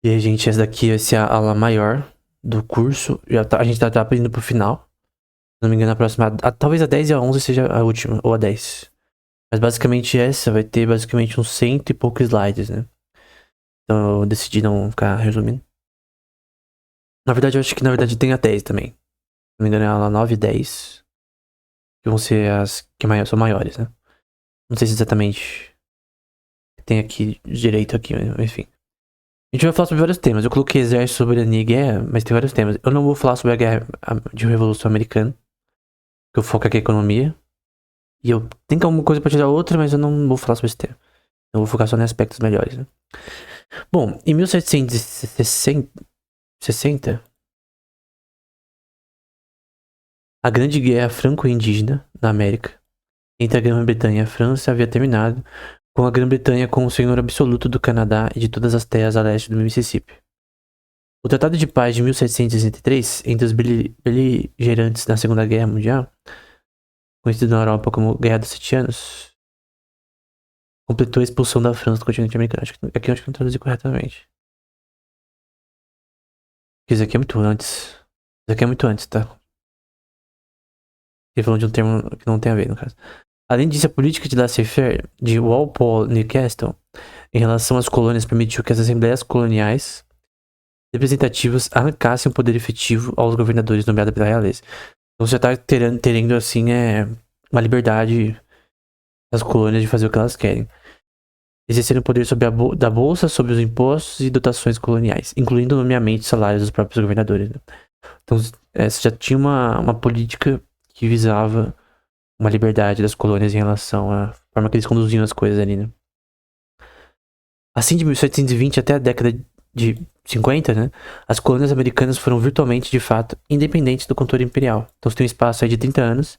E a gente, essa daqui vai ser a aula maior do curso. A gente tá indo pro final. Se não me engano, a próxima. Talvez a 10 e a 11 seja a última, ou a 10. Mas basicamente essa vai ter basicamente uns 100 e poucos slides, né? Então eu decidi não ficar resumindo. Na verdade, eu acho que na verdade tem a 10 também. Se não me engano, é a aula 9 e 10. Que vão ser as que são maiores, né? Não sei se exatamente tem aqui direito aqui, enfim. A gente vai falar sobre vários temas. Eu coloquei exército, soberania e guerra, mas tem vários temas. Eu não vou falar sobre a guerra de Revolução Americana, que o foco aqui é economia. E eu tenho alguma coisa pra tirar outra, mas eu não vou falar sobre esse tema. Eu vou focar só em aspectos melhores, né? Bom, em 1760, a Grande Guerra Franco-Indígena na América, entre a Grã-Bretanha e a França, havia terminado, com a Grã-Bretanha como o senhor absoluto do Canadá e de todas as terras a leste do Mississippi. O Tratado de Paz de 1763, entre os beligerantes da Segunda Guerra Mundial, conhecido na Europa como Guerra dos Sete Anos, completou a expulsão da França do continente americano. Aqui eu acho que não traduzi corretamente. Isso aqui é muito antes. Isso aqui é muito antes, tá? Ele falou de um termo que não tem a ver, no caso. Além disso, a política de laissez-faire de Walpole Newcastle em relação às colônias permitiu que as assembleias coloniais representativas arrancassem o poder efetivo aos governadores nomeados pela realeza. Então você tá tendo assim, uma liberdade das colônias de fazer o que elas querem. Exercendo poder sobre da bolsa, sobre os impostos e dotações coloniais, incluindo o nomeamento e salários dos próprios governadores. Né? Então, você já tinha uma política que visava uma liberdade das colônias em relação à forma que eles conduziam as coisas ali, né? Assim, de 1720 até a década de 50, né? As colônias americanas foram virtualmente, de fato, independentes do controle imperial. Então, você tem um espaço aí de 30 anos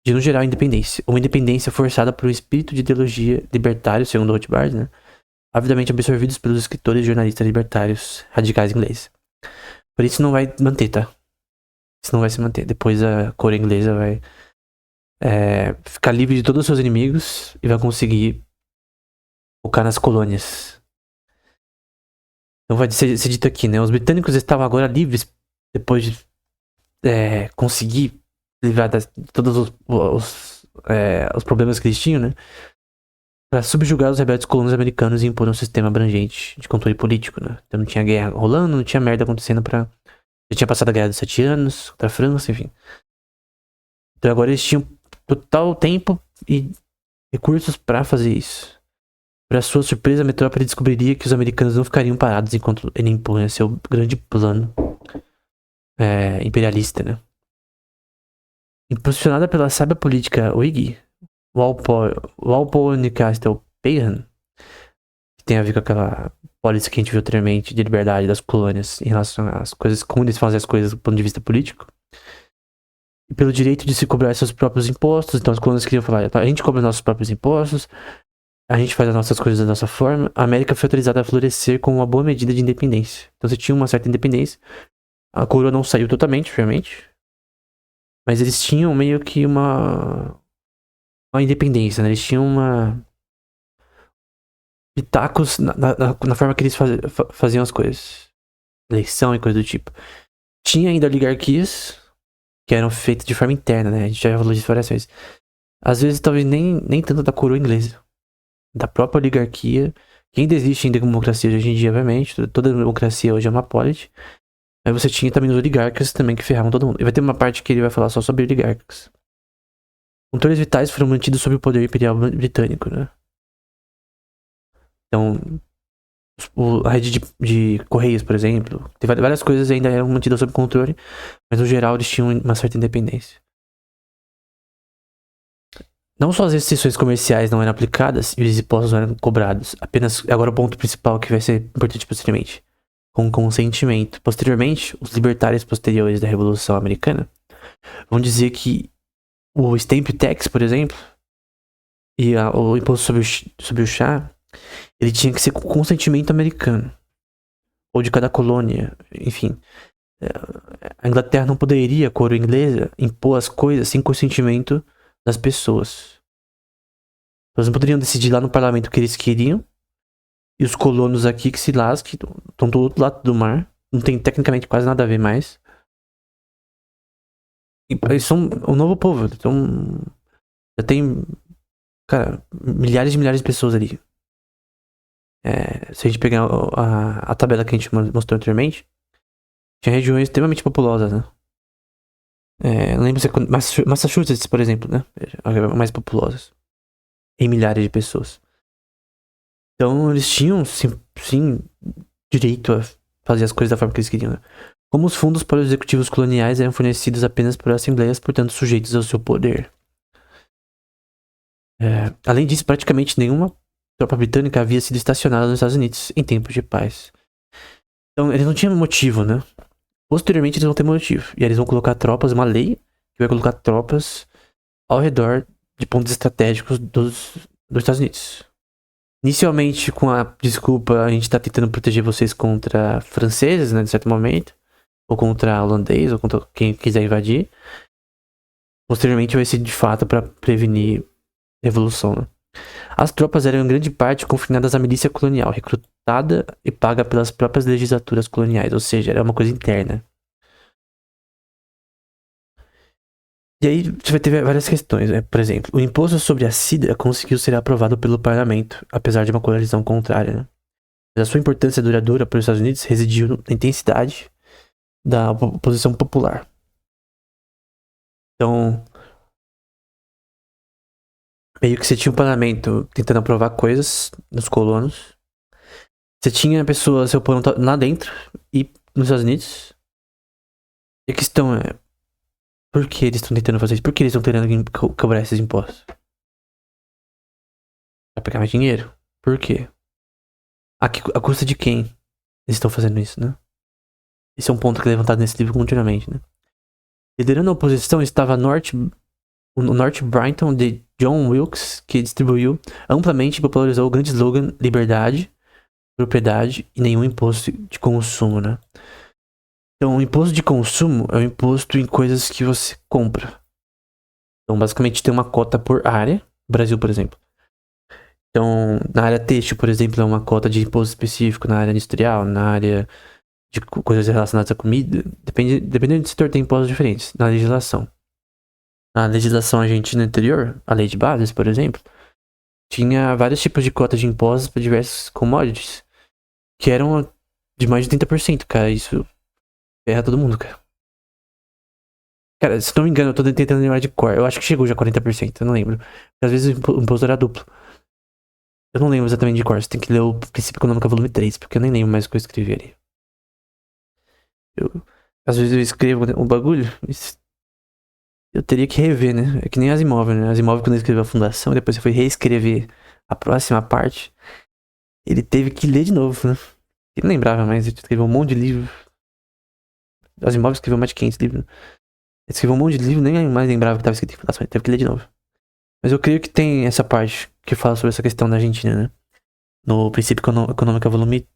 de, no geral, independência. Uma independência forçada por um espírito de ideologia libertário, segundo Rothbard, né? Avidamente absorvidos pelos escritores e jornalistas libertários radicais ingleses. Por isso não vai manter, tá? Isso não vai se manter. Depois a coroa inglesa vai ficar livre de todos os seus inimigos e vai conseguir focar nas colônias. Então vai ser dito aqui, né? Os britânicos estavam agora livres depois de conseguir livrar de todos os problemas que eles tinham, né? Para subjugar os rebeldes colonos americanos e impor um sistema abrangente de controle político, né? Então não tinha guerra rolando, não tinha merda acontecendo pra... Já tinha passado a Guerra dos 7 Anos contra a França, enfim. Então agora eles tinham total tempo e recursos para fazer isso. Para sua surpresa, a metrópole descobriria que os americanos não ficariam parados enquanto ele impunha seu grande plano imperialista, né? Impulsionada pela sábia política Whig, Walpole Newcastle Pagan, que tem a ver com aquela política que a gente viu anteriormente de liberdade das colônias em relação às coisas, como eles fazem as coisas do ponto de vista político, e pelo direito de se cobrar seus próprios impostos. Então as colônias queriam falar, a gente cobra nossos próprios impostos, a gente faz as nossas coisas da nossa forma. A América foi autorizada a florescer com uma boa medida de independência. Então você tinha uma certa independência. A coroa não saiu totalmente, obviamente, mas eles tinham meio que uma independência, né? Eles tinham pitacos na forma que eles faziam as coisas. Eleição e coisa do tipo. Tinha ainda oligarquias que eram feitas de forma interna, né? A gente já falou disso várias vezes. Às vezes, talvez nem tanto da coroa inglesa. Da própria oligarquia. Que ainda existe em democracia hoje em dia, obviamente. Toda democracia hoje é uma política. Mas você tinha também os oligarcas também que ferravam todo mundo. E vai ter uma parte que ele vai falar só sobre oligarcas. Controles vitais foram mantidos sob o poder imperial britânico, né? Então, a rede de correios, por exemplo, tem várias coisas ainda eram mantidas sob controle, mas no geral eles tinham uma certa independência. Não só as restrições comerciais não eram aplicadas e os impostos não eram cobrados, apenas agora o ponto principal que vai ser importante posteriormente, com consentimento. Posteriormente, os libertários posteriores da Revolução Americana vão dizer que o stamp tax, por exemplo, e o imposto sobre o chá, ele tinha que ser com consentimento americano. Ou de cada colônia, enfim. A Inglaterra não poderia, a coroa inglesa, impor as coisas sem consentimento das pessoas. Eles não poderiam decidir lá no parlamento o que eles queriam E os colonos aqui que se lasquem, estão do outro lado do mar. Não tem tecnicamente quase nada a ver mais. E eles são o novo povo. Então, já tem, cara, milhares de pessoas ali. Se a gente pegar a tabela que a gente mostrou anteriormente, tinha regiões extremamente populosas, né? Lembra-se Massachusetts, por exemplo, né? Mais populosas. Em milhares de pessoas. Então, eles tinham, sim, direito a fazer as coisas da forma que eles queriam, né? Como os fundos para os executivos coloniais eram fornecidos apenas por assembleias, portanto sujeitos ao seu poder. Além disso, praticamente nenhuma tropa britânica havia sido estacionada nos Estados Unidos em tempos de paz. Então, eles não tinham motivo, né? Posteriormente, eles vão ter motivo. E aí eles vão colocar tropas, uma lei que vai colocar tropas ao redor de pontos estratégicos dos Estados Unidos. Inicialmente, com a desculpa, a gente tá tentando proteger vocês contra franceses, né, de certo momento. Ou contra holandês, ou contra quem quiser invadir. Posteriormente, vai ser de fato para prevenir revolução, né? As tropas eram em grande parte confinadas à milícia colonial, recrutada e paga pelas próprias legislaturas coloniais, ou seja, era uma coisa interna. E aí você vai ter várias questões, né? Por exemplo, o imposto sobre a cidra conseguiu ser aprovado pelo parlamento, apesar de uma coalizão contrária, né? Mas a sua importância duradoura para os Estados Unidos residiu na intensidade da oposição popular. Então, meio que você tinha um parlamento tentando aprovar coisas nos colonos. Você tinha pessoas se opondo lá dentro e nos Estados Unidos. E a questão é, por que eles estão tentando fazer isso? Por que eles estão tentando cobrar esses impostos? Pra pegar mais dinheiro? Por quê? A custa de quem eles estão fazendo isso, né? Esse é um ponto que é levantado nesse livro continuamente, né? Liderando a oposição estava o North Brighton de John Wilkes, que distribuiu amplamente e popularizou o grande slogan liberdade, propriedade e nenhum imposto de consumo, né? Então, o imposto de consumo é o imposto em coisas que você compra. Então, basicamente, tem uma cota por área. Brasil, por exemplo. Então, na área têxtil, por exemplo, é uma cota de imposto específico. Na área industrial, na área de coisas relacionadas à comida. Dependendo do setor, tem impostos diferentes na legislação. Na legislação argentina anterior, a lei de bases, por exemplo, tinha vários tipos de cotas de impostos para diversos commodities. Que eram de mais de 30%, cara. Isso ferra todo mundo, cara. Cara, se não me engano, eu tô tentando lembrar de cor. Eu acho que chegou já a 40%, eu não lembro. Porque às vezes o imposto era duplo. Eu não lembro exatamente de cor. Você tem que ler o Princípio Econômico volume 3, porque eu nem lembro mais o que eu escrevi ali. Às vezes eu escrevo um bagulho, eu teria que rever, né? É que nem as imóveis, né? As imóveis, quando eu escrevi a fundação, depois eu fui reescrever a próxima parte, ele teve que ler de novo, né? Ele não lembrava mais, ele escreveu um monte de livro. As imóveis escreveu mais de 500 livros. Ele escreveu um monte de livro, nem mais lembrava que estava escrito em fundação, ele teve que ler de novo. Mas eu creio que tem essa parte que fala sobre essa questão da Argentina, né? No Princípio Econômico volume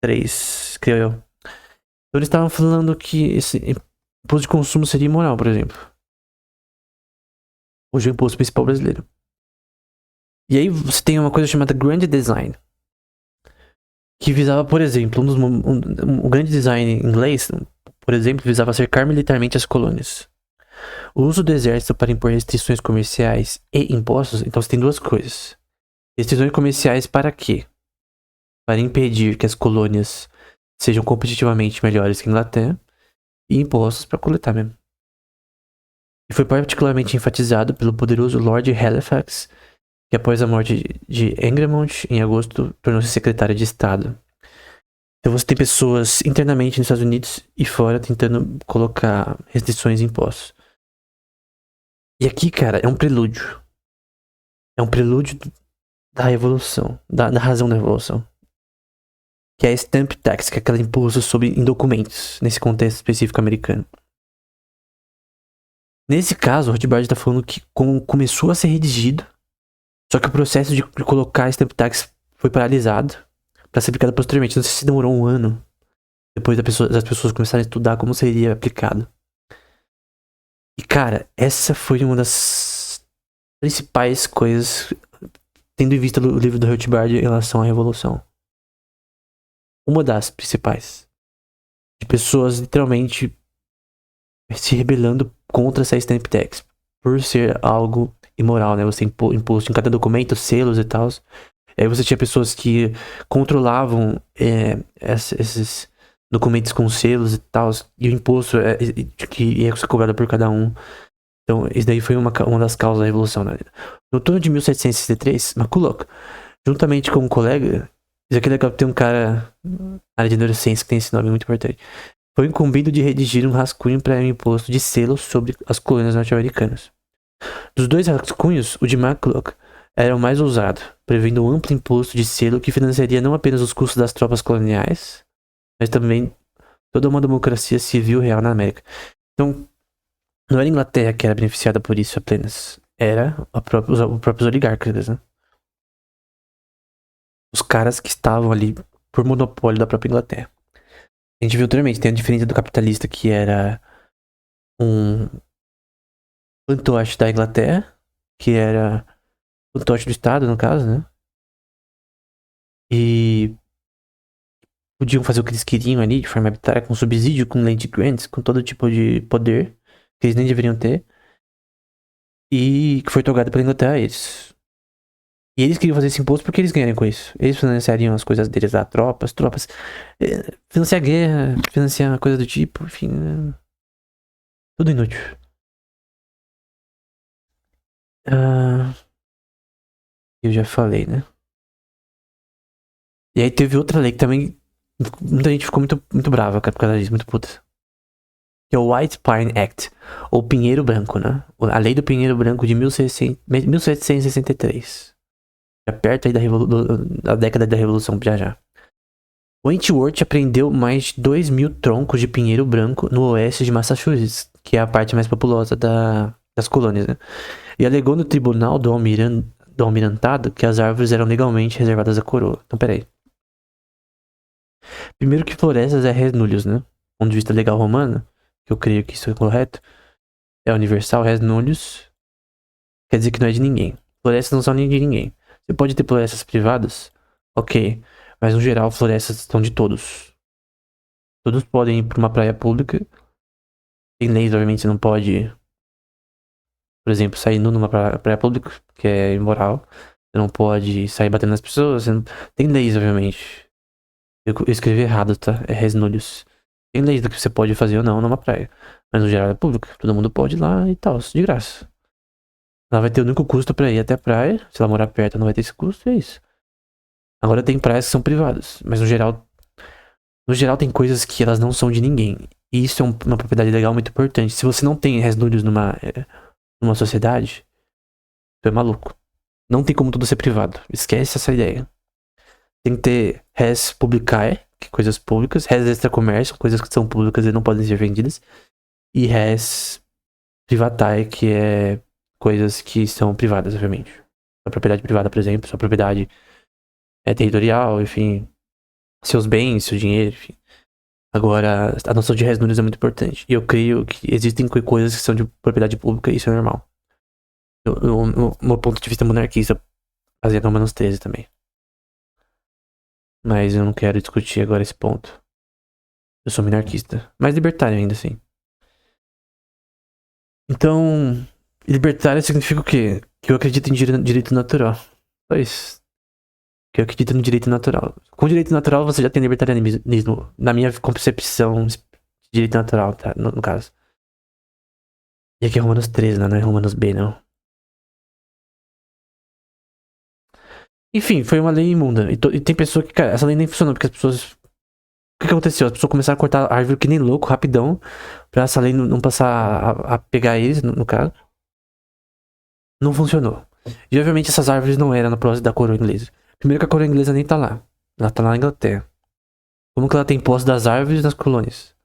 3, creio eu. Então eles estavam falando que esse imposto de consumo seria imoral, por exemplo. Hoje é o imposto principal brasileiro. E aí você tem uma coisa chamada Grand Design. Que visava, por exemplo, um grande design inglês, por exemplo, visava cercar militarmente as colônias. O uso do exército para impor restrições comerciais e impostos, então você tem duas coisas. Restrições comerciais para quê? Para impedir que as colônias sejam competitivamente melhores que a Inglaterra, e impostos para coletar mesmo. E foi particularmente enfatizado pelo poderoso Lord Halifax, que após a morte de Egremont, em agosto, tornou-se secretário de Estado. Então você tem pessoas internamente nos Estados Unidos e fora tentando colocar restrições e impostos. E aqui, cara, é um prelúdio. É um prelúdio da revolução, da razão da revolução. Que é a Stamp Tax, que é aquele imposto em documentos, nesse contexto específico americano. Nesse caso, o Rothbard está falando que começou a ser redigido, só que o processo de colocar a Stamp Tax foi paralisado para ser aplicado posteriormente. Não sei se demorou um ano depois das pessoas começarem a estudar como seria aplicado. E cara, essa foi uma das principais coisas, tendo em vista o livro do Rothbard em relação à revolução. uma das principais. De pessoas literalmente se rebelando contra essa stamp tax. Por ser algo imoral, né? Você impor imposto em cada documento, selos e tal. Aí você tinha pessoas que controlavam esses documentos com selos e tal. E o imposto que ia ser cobrado por cada um. Então, isso daí foi uma das causas da Revolução, né? No turno de 1763, McCulloch, juntamente com um colega, isso aqui é legal, tem um cara na área de neurociência que tem esse nome muito importante, foi incumbido de redigir um rascunho para o imposto de selos sobre as colônias norte-americanas. Dos dois rascunhos, o de McCulloch era o mais ousado, prevendo um amplo imposto de selo que financiaria não apenas os custos das tropas coloniais, mas também toda uma democracia civil real na América. Então, não era a Inglaterra que era beneficiada por isso apenas. Era os próprios oligarcas, né? Os caras que estavam ali por monopólio da própria Inglaterra. A gente viu anteriormente, tem a diferença do capitalista que era um fantoche da Inglaterra, que era fantoche do Estado, no caso, né? E podiam fazer o que eles queriam ali, de forma arbitrária, com subsídio, com land grants, com todo tipo de poder que eles nem deveriam ter. E que foi tocado pela Inglaterra a eles. E eles queriam fazer esse imposto porque eles ganhariam com isso. Eles financiariam as coisas deles lá, tropas. Financiar guerra, financiar coisa do tipo, enfim. Tudo inútil. Eu já falei, né? E aí teve outra lei que também. Muita gente ficou muito brava por causa disso, muito puta. Que é o White Pine Act, ou Pinheiro Branco, né? A lei do Pinheiro Branco de 1763. Já perto aí da década da Revolução já. Wentworth apreendeu mais de 2.000 troncos de pinheiro branco no oeste de Massachusetts, que é a parte mais populosa das colônias, né? E alegou no tribunal do almirantado que as árvores eram legalmente reservadas à coroa. Então, peraí. Primeiro que florestas é res nullius, né? Do ponto de vista legal romano, que eu creio que isso é correto, é universal, res nullius, quer dizer que não é de ninguém. Florestas não são nem de ninguém. Você pode ter florestas privadas, ok, mas no geral florestas são de todos. Todos podem ir para uma praia pública. Tem leis, obviamente, você não pode, por exemplo, sair nu numa praia pública, que é imoral. Você não pode sair batendo nas pessoas. Tem leis, obviamente. Eu escrevi errado, tá? É res nullius. Tem leis do que você pode fazer ou não numa praia. Mas no geral é pública. Todo mundo pode ir lá e tal, de graça. Ela vai ter o único custo pra ir até a praia. Se ela morar perto, não vai ter esse custo, é isso. Agora tem praias que são privadas. Mas no geral tem coisas que elas não são de ninguém. E isso é uma propriedade legal muito importante. Se você não tem res nullius numa sociedade, tu é maluco. Não tem como tudo ser privado. Esquece essa ideia. Tem que ter res publicae, que é coisas públicas, res extra comércio, coisas que são públicas e não podem ser vendidas, e res privatae, que é coisas que são privadas, obviamente. A propriedade privada, por exemplo, sua propriedade é territorial, enfim, seus bens, seu dinheiro, enfim. Agora, a noção de res nullius é muito importante. E eu creio que existem coisas que são de propriedade pública e isso é normal. No meu ponto de vista monarquista, fazia Romanos 13 também. Mas eu não quero discutir agora esse ponto. Eu sou minarquista, mas libertário ainda assim. Então, libertário significa o quê? Que eu acredito em direito natural. Só isso. Que eu acredito no direito natural. Com direito natural você já tem libertarianismo, na minha concepção de direito natural, tá? No caso. E aqui é Romanos 13, né? Não é Romanos B, não. Enfim, foi uma lei imunda. E tem pessoa que, cara, essa lei nem funcionou, porque as pessoas. O que aconteceu? As pessoas começaram a cortar a árvore que nem louco, rapidão, pra essa lei não passar a pegar eles, no caso. Não funcionou. E obviamente essas árvores não eram na próxima da coroa inglesa. Primeiro que a coroa inglesa nem tá lá. Ela tá lá na Inglaterra. Como que ela tem posse das árvores nas colônias?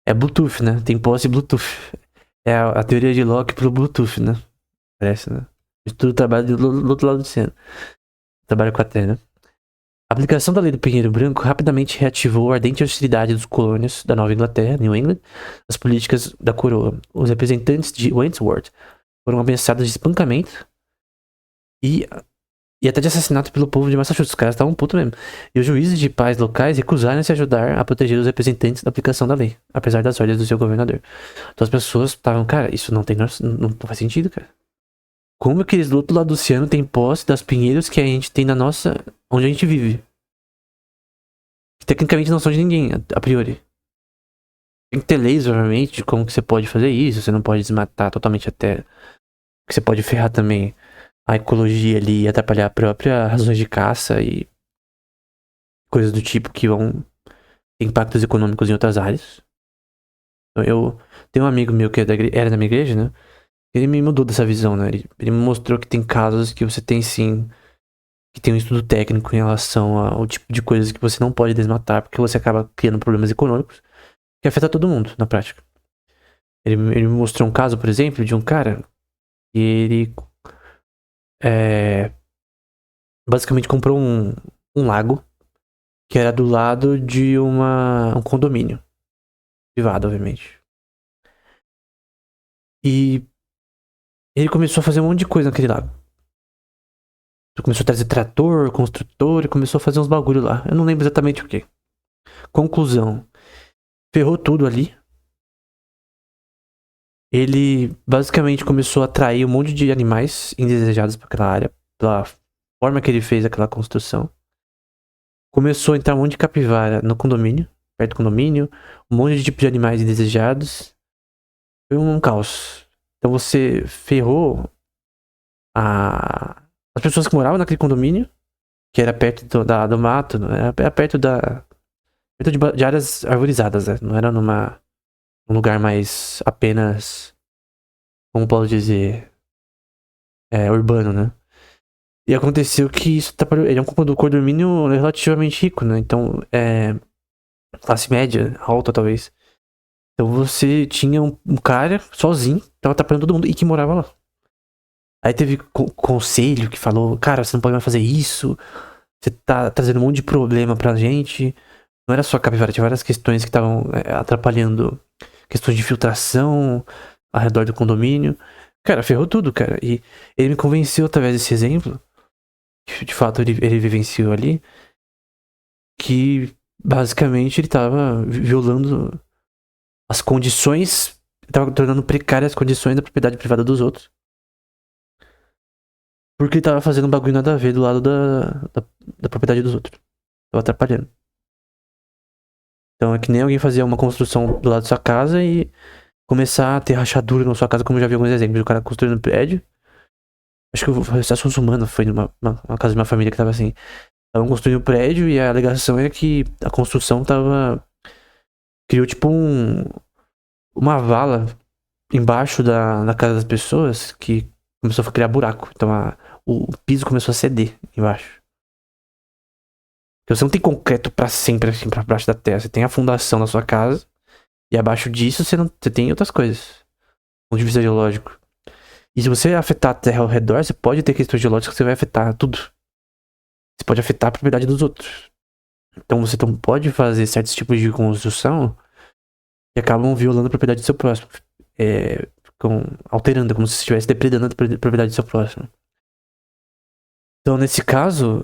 É Bluetooth, né? Tem posse Bluetooth. É a teoria de Locke pro Bluetooth, né? Parece, né? Eu estudo trabalho do outro lado do céu. Trabalho com a Terra, né? A aplicação da lei do Pinheiro Branco rapidamente reativou a ardente hostilidade dos colônios da Nova Inglaterra, New England, às políticas da coroa. Os representantes de Wentworth foram ameaçados de espancamento e E até de assassinato pelo povo de Massachusetts. Os caras estavam putos mesmo. E os juízes de paz locais recusaram se ajudar a proteger os representantes da aplicação da lei, apesar das ordens do seu governador. Então as pessoas estavam, cara, isso não faz sentido, cara. Como que eles do outro lado do oceano têm posse das pinheiros que a gente tem na nossa. Onde a gente vive? Que tecnicamente não são de ninguém, a priori. Tem que ter leis, obviamente, de como que você pode fazer isso. Você não pode desmatar totalmente até. Que você pode ferrar também a ecologia ali e atrapalhar a própria razões de caça e coisas do tipo que vão ter impactos econômicos em outras áreas. Então, eu tenho um amigo meu que era da minha igreja, né? Ele me mudou dessa visão, né? Ele me mostrou que tem casos que você tem sim, que tem um estudo técnico em relação ao tipo de coisas que você não pode desmatar, porque você acaba criando problemas econômicos que afeta todo mundo na prática. Ele me mostrou um caso, por exemplo, de um cara que ele basicamente comprou um lago que era do lado de um condomínio privado, obviamente. E ele começou a fazer um monte de coisa naquele lago. Ele começou a trazer trator, construtor, e começou a fazer uns bagulho lá. Eu não lembro exatamente o que. Conclusão. Ferrou tudo ali. Ele basicamente começou a atrair um monte de animais indesejados para aquela área, pela forma que ele fez aquela construção. Começou a entrar um monte de capivara no condomínio, perto do condomínio, um monte de tipo de animais indesejados. Foi um caos. Então você ferrou as pessoas que moravam naquele condomínio, que era perto do mato, era perto de áreas arborizadas, né? Não era um lugar mais apenas, como posso dizer, urbano, né? E aconteceu que isso ele é um condomínio relativamente rico, né? Então, classe média, alta talvez. Então você tinha um cara sozinho, tava atrapalhando todo mundo e que morava lá. Aí teve conselho que falou, cara, você não pode mais fazer isso, você tá trazendo um monte de problema pra gente. Não era só a capivara, tinha várias questões que estavam atrapalhando, questões de filtração ao redor do condomínio. Cara, ferrou tudo, cara. E ele me convenceu através desse exemplo, que de fato ele vivenciou ali, que basicamente ele tava violando as condições, tava tornando precárias as condições da propriedade privada dos outros. Porque ele tava fazendo um bagulho nada a ver do lado da propriedade dos outros. Tava atrapalhando. Então é que nem alguém fazer uma construção do lado da sua casa e começar a ter rachadura na sua casa, como eu já vi alguns exemplos. O cara construindo um prédio. Acho que o Celso Humano foi numa casa de uma família que tava assim. Estavam construindo um prédio e a alegação é que a construção tava. Criou tipo uma vala embaixo da casa das pessoas que começou a criar buraco. Então o piso começou a ceder embaixo. Então você não tem concreto pra sempre assim pra baixo da terra. Você tem a fundação da sua casa e abaixo disso você tem outras coisas. Do ponto de vista geológico. E se você afetar a terra ao redor, você pode ter questões geológicas que você vai afetar tudo. Você pode afetar a propriedade dos outros. Então você não pode fazer certos tipos de construção que acabam violando a propriedade do seu próximo. Alterando, como se estivesse depredando a propriedade do seu próximo. Então, nesse caso,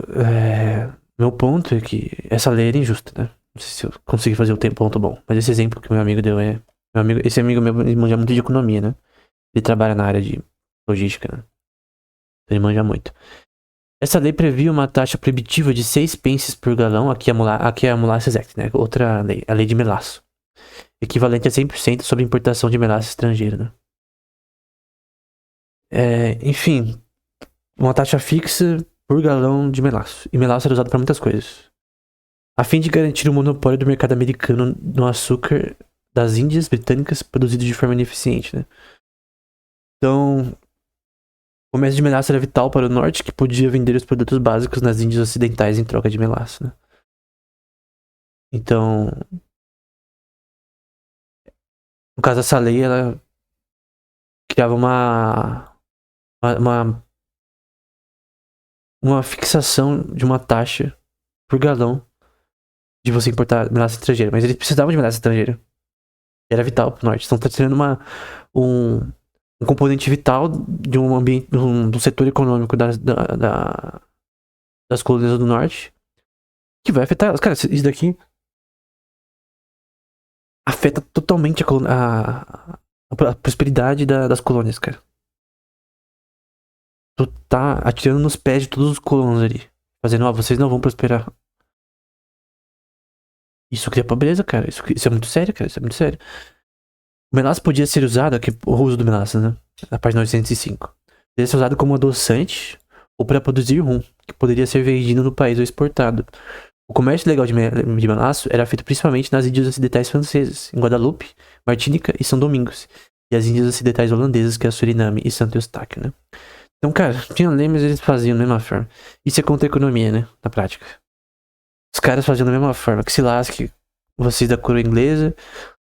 meu ponto é que essa lei era injusta, né? Não sei se eu consegui fazer o ponto bom. Mas esse exemplo que meu amigo deu esse amigo meu manja muito de economia, né? Ele trabalha na área de logística, né? Ele manja muito. Essa lei previa uma taxa proibitiva de 6 pences por galão, aqui é a Molasses Act, né? Outra lei, a lei de melaço. Equivalente a 100% sobre importação de melaço estrangeiro, né? Enfim, uma taxa fixa por galão de melaço. E melaço era usado para muitas coisas. A fim de garantir o monopólio do mercado americano no açúcar das Índias Britânicas produzido de forma ineficiente, né? Então, o comércio de melaço era vital para o norte, que podia vender os produtos básicos nas Índias Ocidentais em troca de melaço, né? Então, no caso dessa lei, ela criava uma fixação de uma taxa por galão de você importar melaço estrangeiro. Mas eles precisavam de melaço estrangeiro. Era vital pro norte. Então tá tirando um componente vital de um ambiente, de um setor econômico das colônias do norte, que vai afetar elas. Cara, isso daqui afeta totalmente a prosperidade das colônias, cara. Tu tá atirando nos pés de todos os colonos ali. Fazendo, ó, vocês não vão prosperar. Isso cria pobreza, cara. Isso é muito sério, cara. Isso é muito sério. O melaço podia ser usado, aqui, o uso do melaço, né? Na página 905. Poderia ser usado como adoçante ou para produzir rum, que poderia ser vendido no país ou exportado. O comércio legal de melaço era feito principalmente nas Índias Ocidentais francesas, em Guadalupe, Martínica e São Domingos, e as Índias Ocidentais holandesas, que é a Suriname e Santo Eustáquio, né? Então, cara, tinha lei, mas eles faziam da mesma forma. Isso é contra a economia, né? Na prática. Os caras faziam da mesma forma. Que se lasque vocês da coroa inglesa,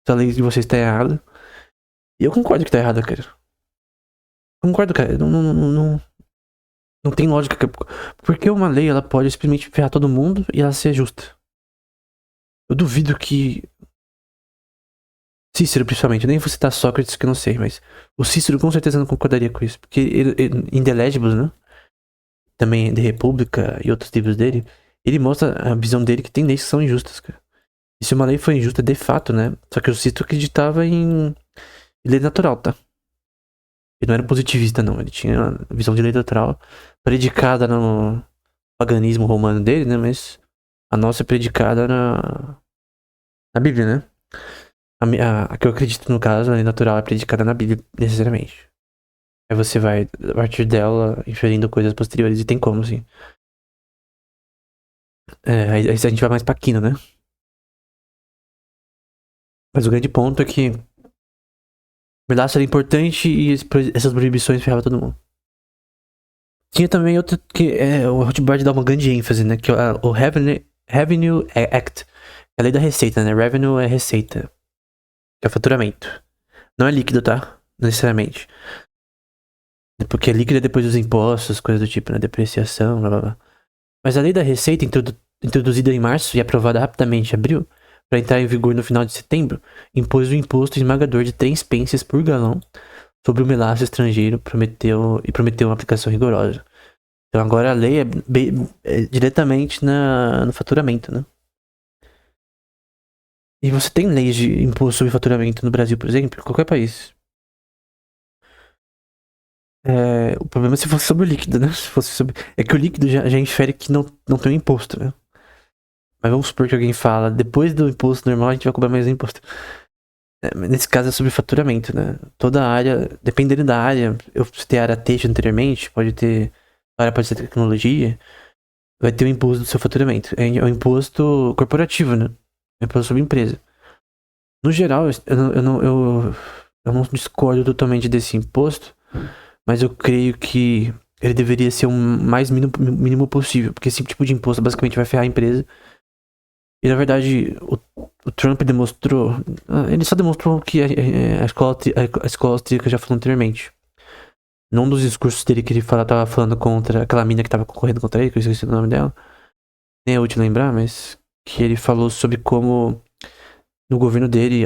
a lei de vocês tá errada. E eu concordo que tá errada, cara. Concordo, cara. Não tem lógica. Porque uma lei, ela pode simplesmente ferrar todo mundo e ela ser justa. Eu duvido que Cícero, principalmente, eu nem vou citar Sócrates, que eu não sei, mas o Cícero com certeza não concordaria com isso. Porque em The Legibus, né? Também de República e outros livros dele, ele mostra a visão dele que tem leis que são injustas, cara. E se uma lei foi injusta de fato, né? Só que o Cícero acreditava em lei natural, tá? Ele não era positivista, não. Ele tinha uma visão de lei natural predicada no paganismo romano dele, né? Mas a nossa é predicada na Bíblia, né? A que eu acredito, no caso, a lei natural é predicada na Bíblia, necessariamente. Aí você vai, a partir dela, inferindo coisas posteriores, e tem como, sim. Aí a gente vai mais pra Quino, né? Mas o grande ponto é que o pedaço era importante e essas proibições ferravam todo mundo. Tinha também outro que o Rothbard dá uma grande ênfase, né? Que é o Revenue Act. É a lei da receita, né? Revenue é receita. Que é faturamento. Não é líquido, tá? Não necessariamente. Porque líquido é depois dos impostos, coisas do tipo, né? Depreciação, blá blá blá. Mas a lei da receita, introduzida em março e aprovada rapidamente em abril, para entrar em vigor no final de setembro, impôs um imposto esmagador de 3 pences por galão sobre o melaço estrangeiro e prometeu uma aplicação rigorosa. Então agora a lei é diretamente no faturamento, né? E você tem leis de imposto sobre faturamento no Brasil, por exemplo, em qualquer país. O problema é se fosse sobre o líquido, né? Se fosse sobre... É que o líquido já infere que não tem um imposto, né? Mas vamos supor que alguém fala, depois do imposto normal a gente vai cobrar mais imposto. Nesse caso é sobre faturamento, né? Toda área, dependendo da área, eu citei a área têxtil anteriormente, a área pode ser tecnologia, vai ter o imposto do seu faturamento. É o imposto corporativo, né? É o imposto sobre empresa. No geral, eu não discordo totalmente desse imposto, mas eu creio que ele deveria ser o mais mínimo possível, porque esse tipo de imposto basicamente vai ferrar a empresa. E na verdade, o Trump demonstrou. Ele só demonstrou o que a escola austríaca já falou anteriormente. Num dos discursos dele que ele tava falando contra aquela mina que tava concorrendo contra ele, que eu esqueci o nome dela. Nem é útil lembrar, mas que ele falou sobre como no governo dele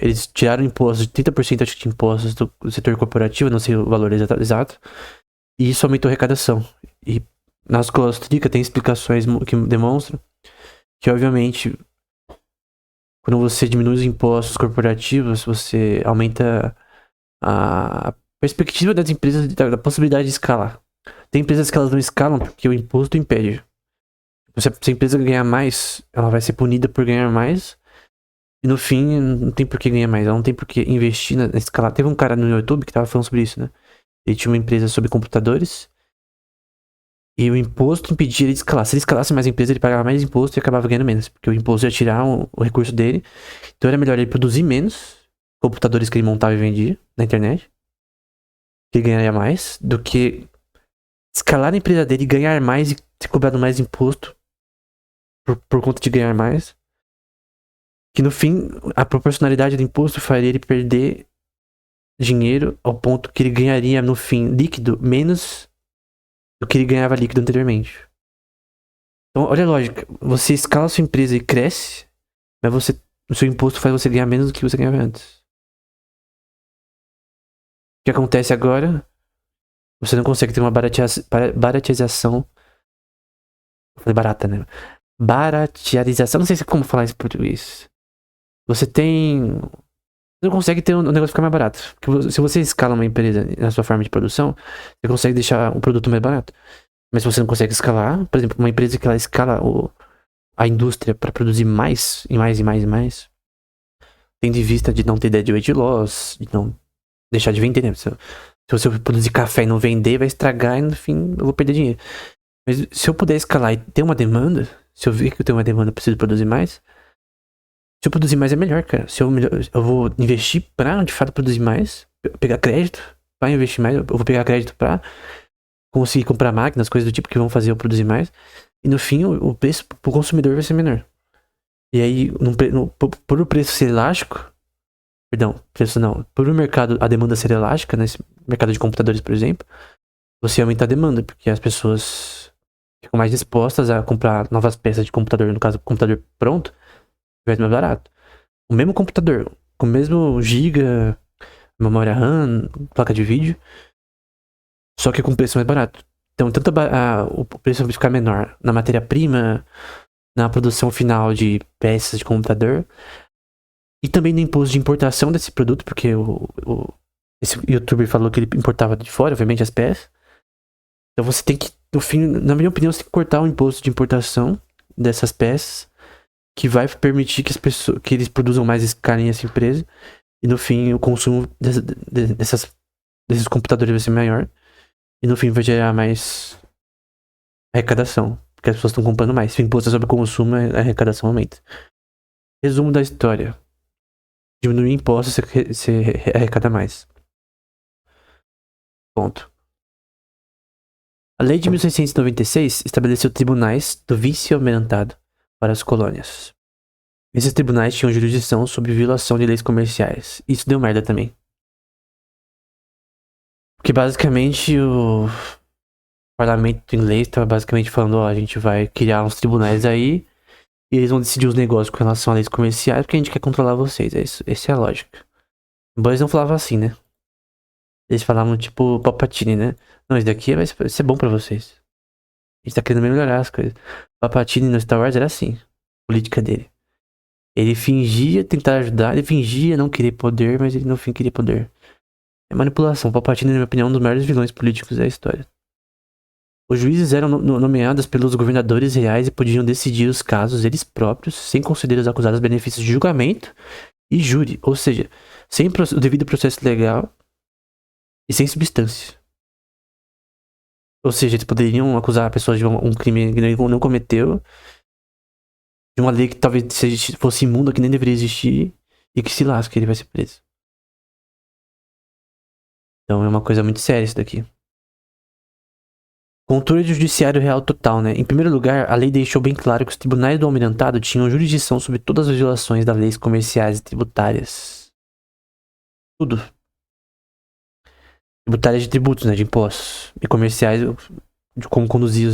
eles tiraram impostos, 30% acho que de impostos do setor corporativo, não sei o valor exato, e isso aumentou a arrecadação. E na escola austríaca tem explicações que demonstram que, obviamente, quando você diminui os impostos corporativos, você aumenta a perspectiva das empresas da possibilidade de escalar. Tem empresas que elas não escalam porque o imposto impede. Se a empresa ganhar mais, ela vai ser punida por ganhar mais. E no fim, não tem por que ganhar mais. Ela não tem por que investir na escalar. Teve um cara no YouTube que tava falando sobre isso, né? Ele tinha uma empresa sobre computadores. E o imposto impedia ele de escalar. Se ele escalasse mais a empresa, ele pagava mais imposto e acabava ganhando menos. Porque o imposto ia tirar o recurso dele. Então era melhor ele produzir menos computadores que ele montava e vendia na internet. Que ele ganharia mais. Do que escalar a empresa dele, ganhar mais e ser cobrado mais imposto por conta de ganhar mais. Que no fim, a proporcionalidade do imposto faria ele perder dinheiro ao ponto que ele ganharia no fim líquido menos do que ele ganhava líquido anteriormente. Então, olha a lógica. Você escala a sua empresa e cresce, mas o seu imposto faz você ganhar menos do que você ganhava antes. O que acontece agora? Você não consegue ter uma baratização Eu falei barata, né? Baratearização. Não sei se como falar isso em português. Você tem. Você consegue ter um negócio ficar mais barato. Porque se você escala uma empresa na sua forma de produção, você consegue deixar o produto mais barato. Mas se você não consegue escalar, por exemplo, uma empresa que ela escala a indústria para produzir mais, e mais, e mais, e mais, tendo em vista de não ter ideia de weight loss, de não deixar de vender, né? Se você produzir café e não vender, vai estragar e no fim eu vou perder dinheiro. Mas se eu puder escalar e ter uma demanda, se eu ver que eu tenho uma demanda, eu preciso produzir mais. Se eu produzir mais é melhor, cara. Se eu vou investir pra de fato produzir mais, pegar crédito pra investir mais, eu vou pegar crédito pra conseguir comprar máquinas, coisas do tipo que vão fazer eu produzir mais. E no fim o preço pro consumidor vai ser menor. E aí, por o preço ser elástico, perdão, preço não, por o mercado, a demanda ser elástica, nesse mercado de computadores, por exemplo, você aumenta a demanda, porque as pessoas ficam mais dispostas a comprar novas peças de computador, no caso, computador pronto, vai mais barato. O mesmo computador, com o mesmo giga, memória RAM, placa de vídeo, só que com preço mais barato. Então, tanto o preço vai ficar menor na matéria-prima, na produção final de peças de computador, e também no imposto de importação desse produto, porque esse youtuber falou que ele importava de fora, obviamente, as peças. Então você tem que, no fim, na minha opinião, você tem que cortar o imposto de importação dessas peças, que vai permitir que as pessoas, que eles produzam mais e escalem essa empresa. E no fim, o consumo desses computadores vai ser maior. E no fim vai gerar mais arrecadação. Porque as pessoas estão comprando mais. Se o imposto é sobre consumo, a arrecadação aumenta. Resumo da história. Diminuir impostos, você arrecada mais. Ponto. A Lei de 1696 estabeleceu tribunais do vício aumentado para as colônias. Esses tribunais tinham jurisdição sobre violação de leis comerciais. Isso deu merda também. Porque basicamente o parlamento inglês estava basicamente falando, ó, a gente vai criar uns tribunais aí e eles vão decidir os negócios com relação a leis comerciais porque a gente quer controlar vocês. É isso, essa é a lógica. Embora eles não falavam assim, né? Eles falavam tipo Palpatine, né? Não, isso daqui vai ser bom pra vocês. A gente tá querendo melhorar as coisas. Palpatine no Star Wars era assim, a política dele. Ele fingia tentar ajudar, ele fingia não querer poder, mas ele no fim queria poder. É manipulação. Palpatine, na minha opinião, é um dos maiores vilões políticos da história. Os juízes eram nomeados pelos governadores reais e podiam decidir os casos eles próprios, sem conceder aos acusados benefícios de julgamento e júri, ou seja, sem o devido processo legal e sem substância. Ou seja, eles poderiam acusar a pessoa de um crime que não cometeu, de uma lei que talvez fosse imunda, que nem deveria existir, e que se lasque, ele vai ser preso. Então é uma coisa muito séria isso daqui. Controle do judiciário real total, né? Em primeiro lugar, a lei deixou bem claro que os tribunais do almirantado tinham jurisdição sobre todas as violações das leis comerciais e tributárias. Tudo. Tributárias de tributos, né? De impostos. E comerciais, de como conduzir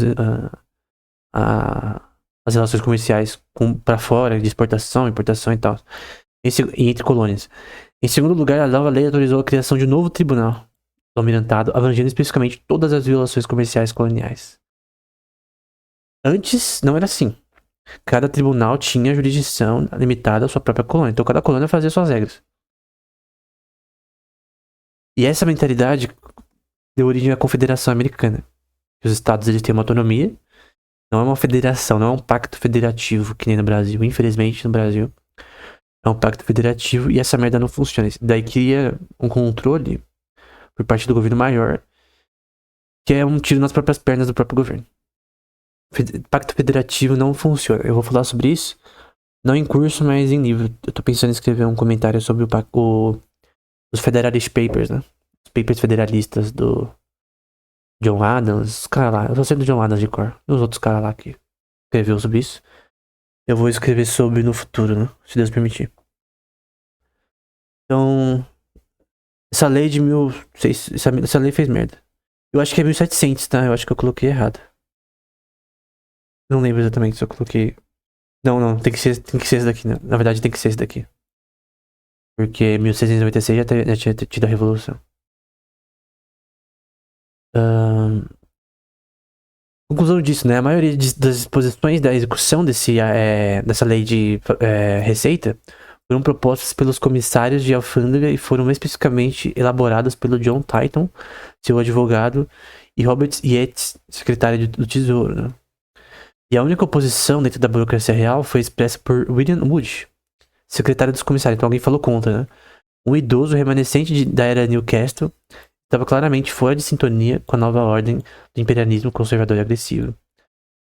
as relações comerciais para fora, de exportação, importação e tal. E entre colônias. Em segundo lugar, a nova lei autorizou a criação de um novo tribunal do almirantado, abrangendo especificamente todas as violações comerciais coloniais. Antes, não era assim. Cada tribunal tinha jurisdição limitada à sua própria colônia. Então, cada colônia fazia suas regras. E essa mentalidade deu origem à Confederação Americana. Os estados eles têm uma autonomia. Não é uma federação, não é um pacto federativo que nem no Brasil. Infelizmente, no Brasil, é um pacto federativo e essa merda não funciona. Daí cria um controle por parte do governo maior, que é um tiro nas próprias pernas do próprio governo. Pacto federativo não funciona. Eu vou falar sobre isso, não em curso, mas em livro. Eu tô pensando em escrever um comentário sobre os Federalist Papers, né? Os papers federalistas do John Adams, os caras lá. Eu só sei do John Adams de cor. E os outros caras lá que escreveu sobre isso. Eu vou escrever sobre no futuro, né? Se Deus permitir. Então, essa lei de essa lei fez merda. Eu acho que é 1700, tá? Eu acho que eu coloquei errado. Não lembro exatamente se eu coloquei. Não, tem que ser esse daqui, né? Na verdade, tem que ser esse daqui. Porque 1696 já tinha tido a revolução. Conclusão disso, né? A maioria das disposições da execução dessa lei de receita foram propostas pelos comissários de alfândega e foram especificamente elaboradas pelo John Tyton, seu advogado, e Robert Yates, secretário do Tesouro, né? E a única oposição dentro da burocracia real foi expressa por William Wood, secretário dos comissários. Então alguém falou contra, né? Um idoso remanescente da era Newcastle estava claramente fora de sintonia com a nova ordem do imperialismo conservador e agressivo.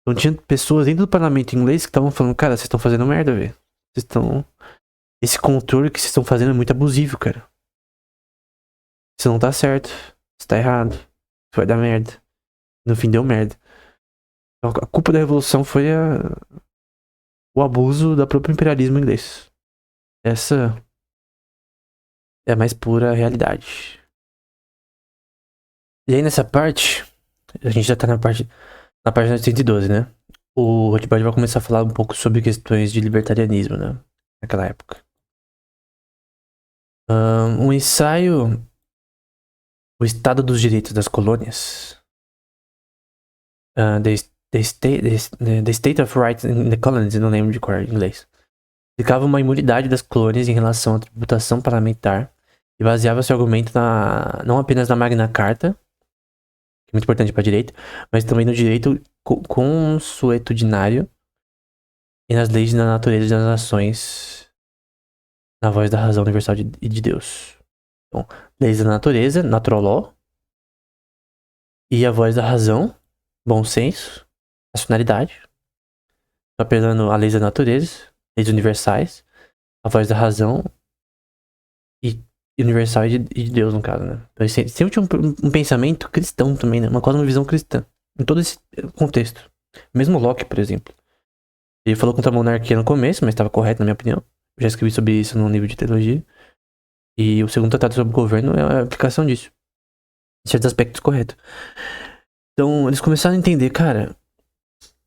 Então tinha pessoas dentro do parlamento inglês que estavam falando, cara, vocês estão fazendo merda, velho. Vocês estão... Esse controle que vocês estão fazendo é muito abusivo, cara. Isso não tá certo. Isso tá errado. Isso vai dar merda. No fim deu merda. Então, a culpa da revolução foi o abuso do próprio imperialismo inglês. Essa é a mais pura realidade. E aí nessa parte, a gente já tá na página 112, né? O Rothbard vai começar a falar um pouco sobre questões de libertarianismo, né? Naquela época. Um ensaio, O Estado dos Direitos das Colônias, the State of Rights in the Colonies, não lembro de qual é em inglês, explicava uma imunidade das colônias em relação à tributação parlamentar e baseava seu argumento não apenas na Magna Carta, que é muito importante para direito, mas também no direito consuetudinário e nas leis da natureza das nações, na voz da razão universal de Deus. Então, leis da natureza, natural law, e a voz da razão, bom senso, racionalidade, apelando a leis da natureza, leis universais, a voz da razão e universal e de Deus, no caso, né? Então, sempre tinha um pensamento cristão também, né? Uma cosmovisão cristã, em todo esse contexto. Mesmo Locke, por exemplo. Ele falou contra a monarquia no começo, mas estava correto na minha opinião. Eu já escrevi sobre isso num livro de teologia. E o segundo tratado sobre o governo é a aplicação disso. Em certos aspectos, correto. Então, eles começaram a entender, cara,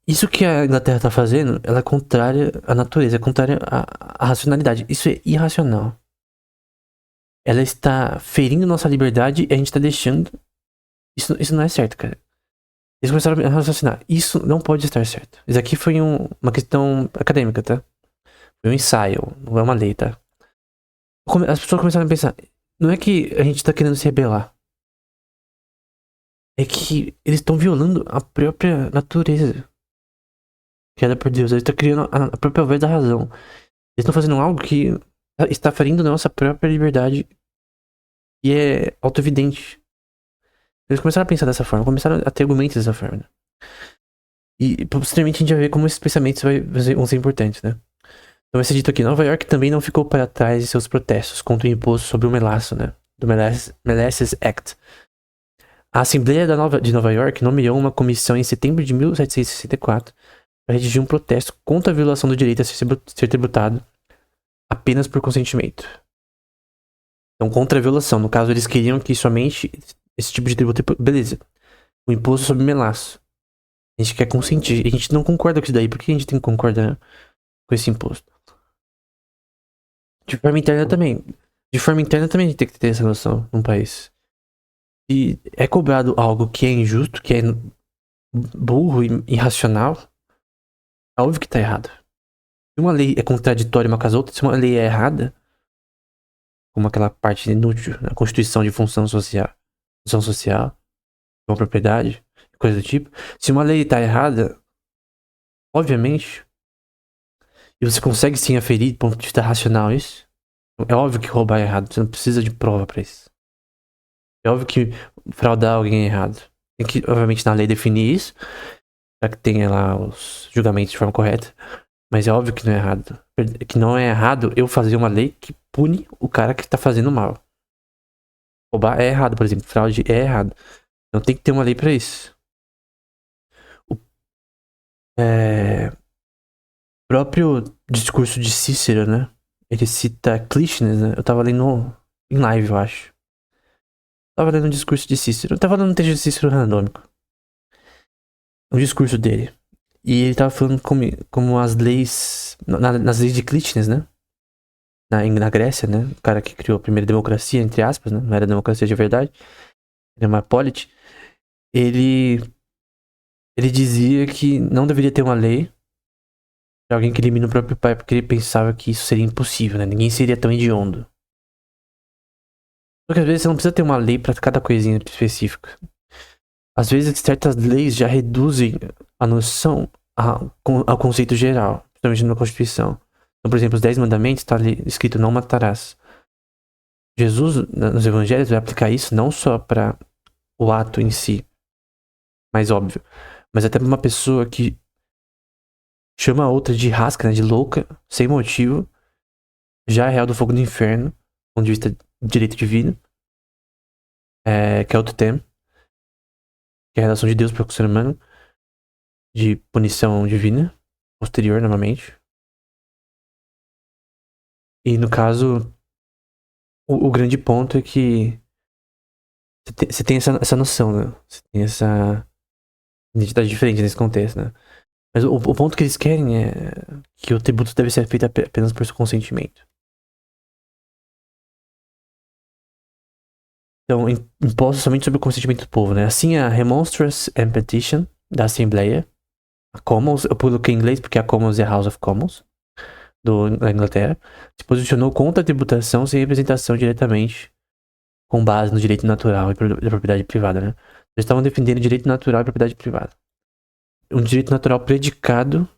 isso que a Inglaterra tá fazendo, ela é contrária à natureza, é contrária à racionalidade. Isso é irracional. Ela está ferindo nossa liberdade e a gente tá deixando... Isso não é certo, cara. Eles começaram a raciocinar. Isso não pode estar certo. Isso aqui foi uma questão acadêmica, tá? Foi um ensaio, não é uma lei, tá? As pessoas começaram a pensar, não é que a gente tá querendo se rebelar. É que eles estão violando a própria natureza criada por Deus. Eles estão criando a própria voz da razão. Eles estão fazendo algo que está ferindo nossa própria liberdade e é autoevidente. Eles começaram a pensar dessa forma, começaram a ter argumentos dessa forma. Né? E posteriormente a gente vai ver como esses pensamentos vão ser importantes, né? Então vai ser dito aqui, Nova York também não ficou para trás em seus protestos contra o imposto sobre o melaço, né? Do Molasses Act. A Assembleia de Nova York nomeou uma comissão em setembro de 1764 para redigir um protesto contra a violação do direito a ser tributado apenas por consentimento. Então, contra a violação. No caso, eles queriam que somente esse tipo de tributo... Beleza. O imposto sobre melaço. A gente quer consentir. A gente não concorda com isso daí. Por que a gente tem que concordar com esse imposto? De forma interna também. De forma interna também a gente tem que ter essa noção num país. E é cobrado algo que é injusto, que é burro e irracional, é óbvio que tá errado. Se uma lei é contraditória uma com as outras, se uma lei é errada, como aquela parte inútil na Constituição de função social, uma propriedade, coisa do tipo, se uma lei tá errada, obviamente, e você consegue sim aferir do ponto de vista racional isso, é óbvio que roubar é errado, você não precisa de prova pra isso. É óbvio que fraudar alguém é errado. Tem que, obviamente, na lei definir isso, para que tenha lá os julgamentos de forma correta. Mas é óbvio que não é errado. Que não é errado eu fazer uma lei que pune o cara que tá fazendo mal. Roubar é errado, por exemplo. Fraude é errado. Então tem que ter uma lei pra isso. O próprio discurso de Cícero, né? Ele cita Clístenes, né? Eu tava lendo em live, eu acho. Tava lendo um discurso de Cícero. Eu tava lendo um texto de Cícero randômico. Um discurso dele. E ele tava falando como as leis... nas leis de Clístenes, né? Na Grécia, né? O cara que criou a primeira democracia, entre aspas, né? Não era democracia de verdade. Era uma polity. Ele Ele dizia que não deveria ter uma lei de alguém que elimina o próprio pai, porque ele pensava que isso seria impossível, né? Ninguém seria tão hediondo. Porque às vezes você não precisa ter uma lei pra cada coisinha específica. Às vezes certas leis já reduzem a noção ao conceito geral, principalmente na Constituição. Então, por exemplo, os 10 mandamentos está ali escrito não matarás. Jesus, nos evangelhos, vai aplicar isso não só para o ato em si, mais óbvio, mas até para uma pessoa que chama a outra de rasca, né, de louca, sem motivo, já é réu do fogo do inferno, do ponto de vista de direito divino, que é outro tema, que é a relação de Deus para o ser humano, de punição divina, posterior, novamente. E no caso, o grande ponto é que você tem essa noção, né? Você tem essa identidade diferente nesse contexto, né? Mas o ponto que eles querem é que o tributo deve ser feito apenas por seu consentimento. Então, imposto somente sobre o consentimento do povo, né? Assim, a Remonstrance and Petition da Assembleia, a Commons, eu pulo aqui em inglês porque a Commons é a House of Commons, da Inglaterra, se posicionou contra a tributação sem representação diretamente com base no direito natural e da propriedade privada, né? Eles estavam defendendo o direito natural e propriedade privada. Um direito natural predicado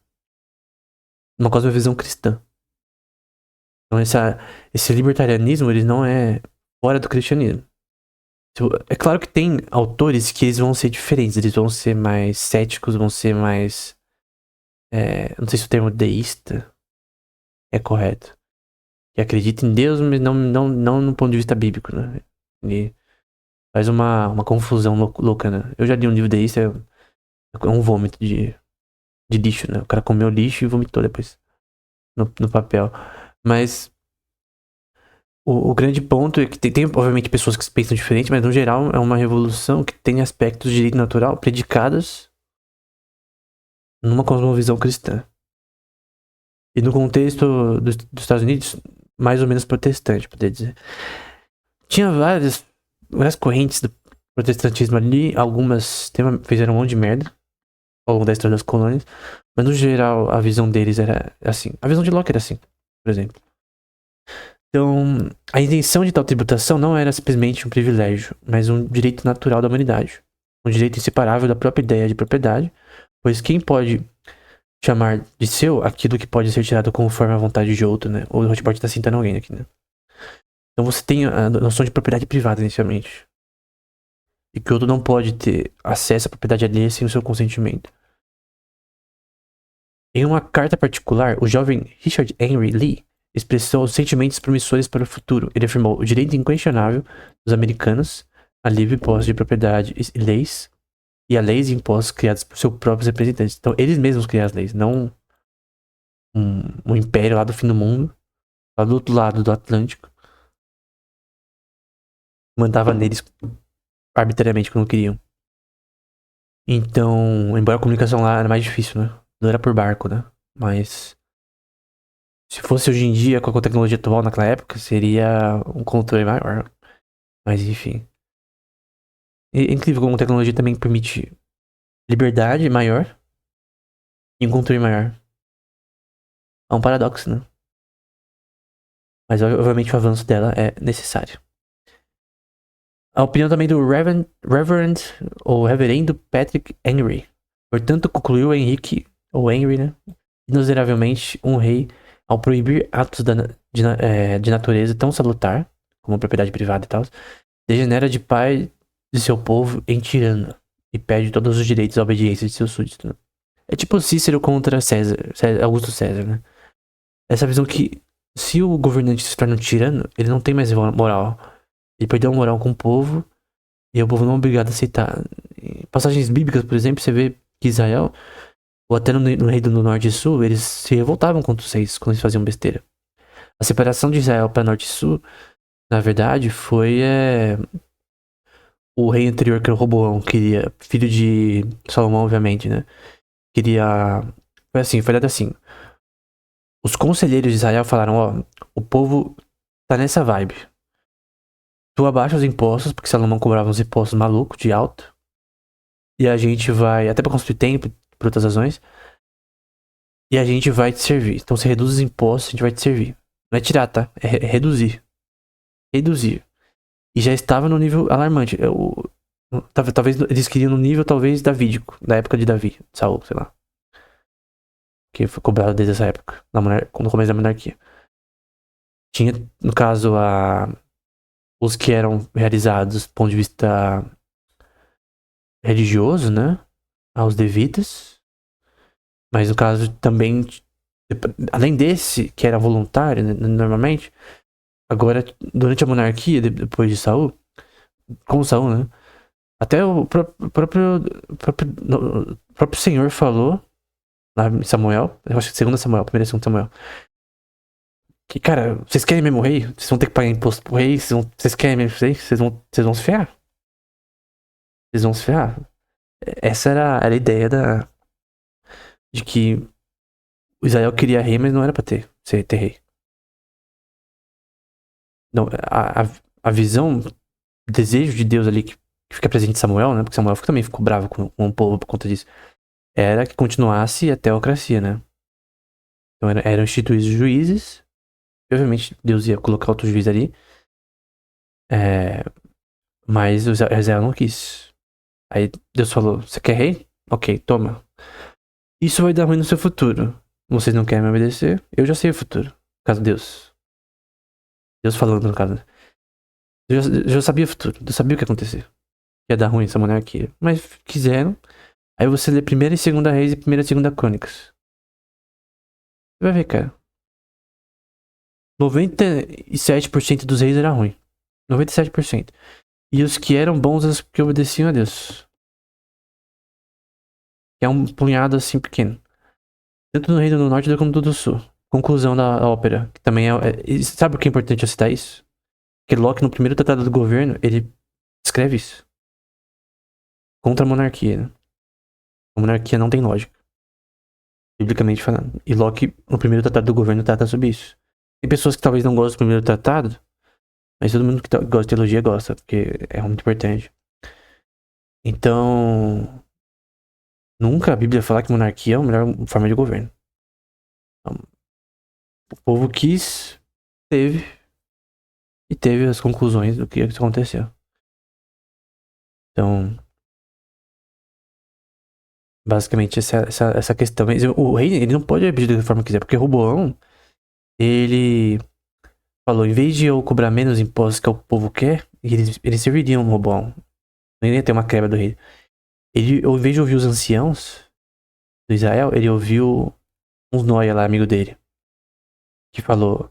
numa cosmovisão cristã. Então esse libertarianismo, ele não é fora do cristianismo. É claro que tem autores que eles vão ser diferentes, eles vão ser mais céticos, vão ser mais... não sei se o termo deísta é correto. Que acredita em Deus, mas não no ponto de vista bíblico, né? Ele faz uma confusão louca, né? Eu já li um livro deísta, é um vômito de lixo, né? O cara comeu lixo e vomitou depois no papel. Mas o grande ponto é que tem, obviamente, pessoas que pensam diferente, mas no geral é uma revolução que tem aspectos de direito natural predicados numa cosmovisão cristã. E no contexto dos Estados Unidos, mais ou menos protestante, poderia dizer. Tinha várias correntes do protestantismo ali, algumas fizeram um monte de merda ao longo da história das colônias, mas no geral a visão deles era assim. A visão de Locke era assim, por exemplo. Então, a intenção de tal tributação não era simplesmente um privilégio, mas um direito natural da humanidade. Um direito inseparável da própria ideia de propriedade, pois quem pode chamar de seu aquilo que pode ser tirado conforme a vontade de outro, né? Ou o Rothbard tá citando alguém aqui, né? Então você tem a noção de propriedade privada inicialmente. E que o outro não pode ter acesso à propriedade alheia sem o seu consentimento. Em uma carta particular, o jovem Richard Henry Lee expressou sentimentos promissores para o futuro. Ele afirmou o direito inquestionável dos americanos a livre posse de propriedade e leis, e a leis e impostos criados por seus próprios representantes. Então, eles mesmos criam as leis, não um império lá do fim do mundo, lá do outro lado do Atlântico, mandava neles arbitrariamente quando queriam. Então, embora a comunicação lá era mais difícil, né? Não era por barco, né? Mas se fosse hoje em dia, com a tecnologia atual naquela época, seria um controle maior. Mas enfim. É incrível como a tecnologia também permite liberdade maior e um controle maior. É um paradoxo, né? Mas obviamente o avanço dela é necessário. A opinião também do Reverend ou Reverendo Patrick Henry. Portanto, concluiu Henrique, ou Henry, né? Inexoravelmente, um rei, ao proibir atos de natureza tão salutar, como propriedade privada e tal, degenera de pai de seu povo em tirano e perde todos os direitos à obediência de seus súditos. Né? É tipo Cícero contra Augusto César, né? Essa visão que se o governante se torna um tirano, ele não tem mais moral. Ele perdeu a moral com o povo e o povo não é obrigado a aceitar. Em passagens bíblicas, por exemplo, você vê que Israel, ou até no Reino do Norte e Sul, eles se revoltavam contra os reis quando eles faziam besteira. A separação de Israel para Norte e Sul, na verdade, foi o rei anterior, que era o Roboão, queria, filho de Salomão, obviamente, né? Queria. Foi dado assim. Os conselheiros de Israel falaram: ó, o povo tá nessa vibe. Tu abaixa os impostos, porque Salomão cobrava uns impostos malucos de alto. E a gente vai, até pra construir tempo, por outras razões. E a gente vai te servir. Então você reduz os impostos, a gente vai te servir. Não é tirar, tá? É reduzir. Reduzir. E já estava no nível alarmante. Talvez eles queriam no nível, talvez, davídico. Da época de Davi, de Saul, sei lá. Que foi cobrado desde essa época. No começo da monarquia. Tinha, no caso, os que eram realizados do ponto de vista religioso, né? Aos levitas. Mas no caso também, além desse, que era voluntário, né, normalmente, agora, durante a monarquia, depois de Saul, com Saul, né? Até o próprio Senhor falou, lá em Samuel, eu acho que 2 Samuel, 1 Samuel, que, cara, vocês querem mesmo rei? Vocês vão ter que pagar imposto pro rei? Vocês querem mesmo rei? Vocês vão se ferrar. Vocês vão se ferrar. Essa era a ideia de que o Israel queria rei, mas não era pra ter rei. Não, a visão, o desejo de Deus ali que fica presente em Samuel, né? Porque Samuel também ficou bravo com o povo por conta disso. Era que continuasse a teocracia, né? Então eram instituídos juízes. Obviamente Deus ia colocar outro juiz ali. Mas o Israel não quis. Aí Deus falou: você quer rei? Ok, toma. Isso vai dar ruim no seu futuro. Vocês não querem me obedecer? Eu já sei o futuro. No caso de Deus. Deus falando, no caso. Eu já sabia o futuro. Eu sabia o que ia acontecer. Ia dar ruim essa monarquia. Mas quiseram. Aí você lê 1ª e 2ª Reis e 1ª e 2ª Crônicas. Você vai ver, cara. 97% dos reis era ruim. 97%. E os que eram bons eram os que obedeciam a Deus. Que é um punhado assim pequeno. Tanto no Reino do Norte quanto do Sul. Conclusão da ópera. Que também sabe o que é importante eu citar isso? Que Locke, no primeiro tratado do governo, ele escreve isso. Contra a monarquia, né? A monarquia não tem lógica. Biblicamente falando. E Locke, no primeiro tratado do governo, trata sobre isso. Tem pessoas que talvez não gostem do primeiro tratado, mas todo mundo que gosta de teologia gosta, porque é muito importante. Então, nunca a Bíblia fala que monarquia é a melhor forma de governo. Então, o povo quis, teve as conclusões do que aconteceu. Então, basicamente essa questão. Mas o rei, ele não pode agir da forma que quiser, porque Roboão, ele falou, em vez de eu cobrar menos impostos que o povo quer, eles serviriam o Roboão. Não ia ter uma quebra do rei. Ele, em vez de ouvir os anciãos do Israel, ele ouviu uns noia lá, amigo dele, que falou: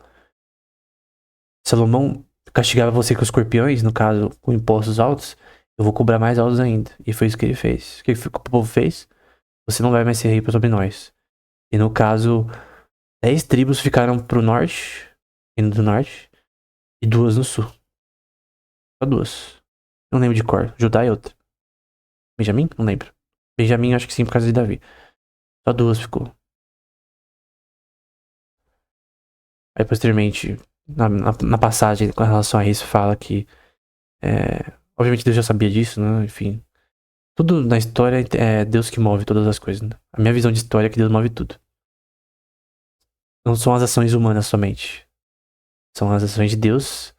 Salomão castigava você com escorpiões, no caso, com impostos altos, eu vou cobrar mais altos ainda. E foi isso que ele fez. O que o povo fez? Você não vai mais ser rei sobre nós. E no caso, 10 tribos ficaram pro norte, indo do norte, e 2 no sul. Só 2. Não lembro de cor. Judá e outra. Benjamim? Não lembro. Benjamim, acho que sim, por causa de Davi. Só 2 ficou. Aí, posteriormente, na passagem com relação a isso, fala que. Obviamente, Deus já sabia disso, né? Enfim. Tudo na história é Deus que move todas as coisas, né? A minha visão de história é que Deus move tudo. Não são as ações humanas somente. São as ações de Deus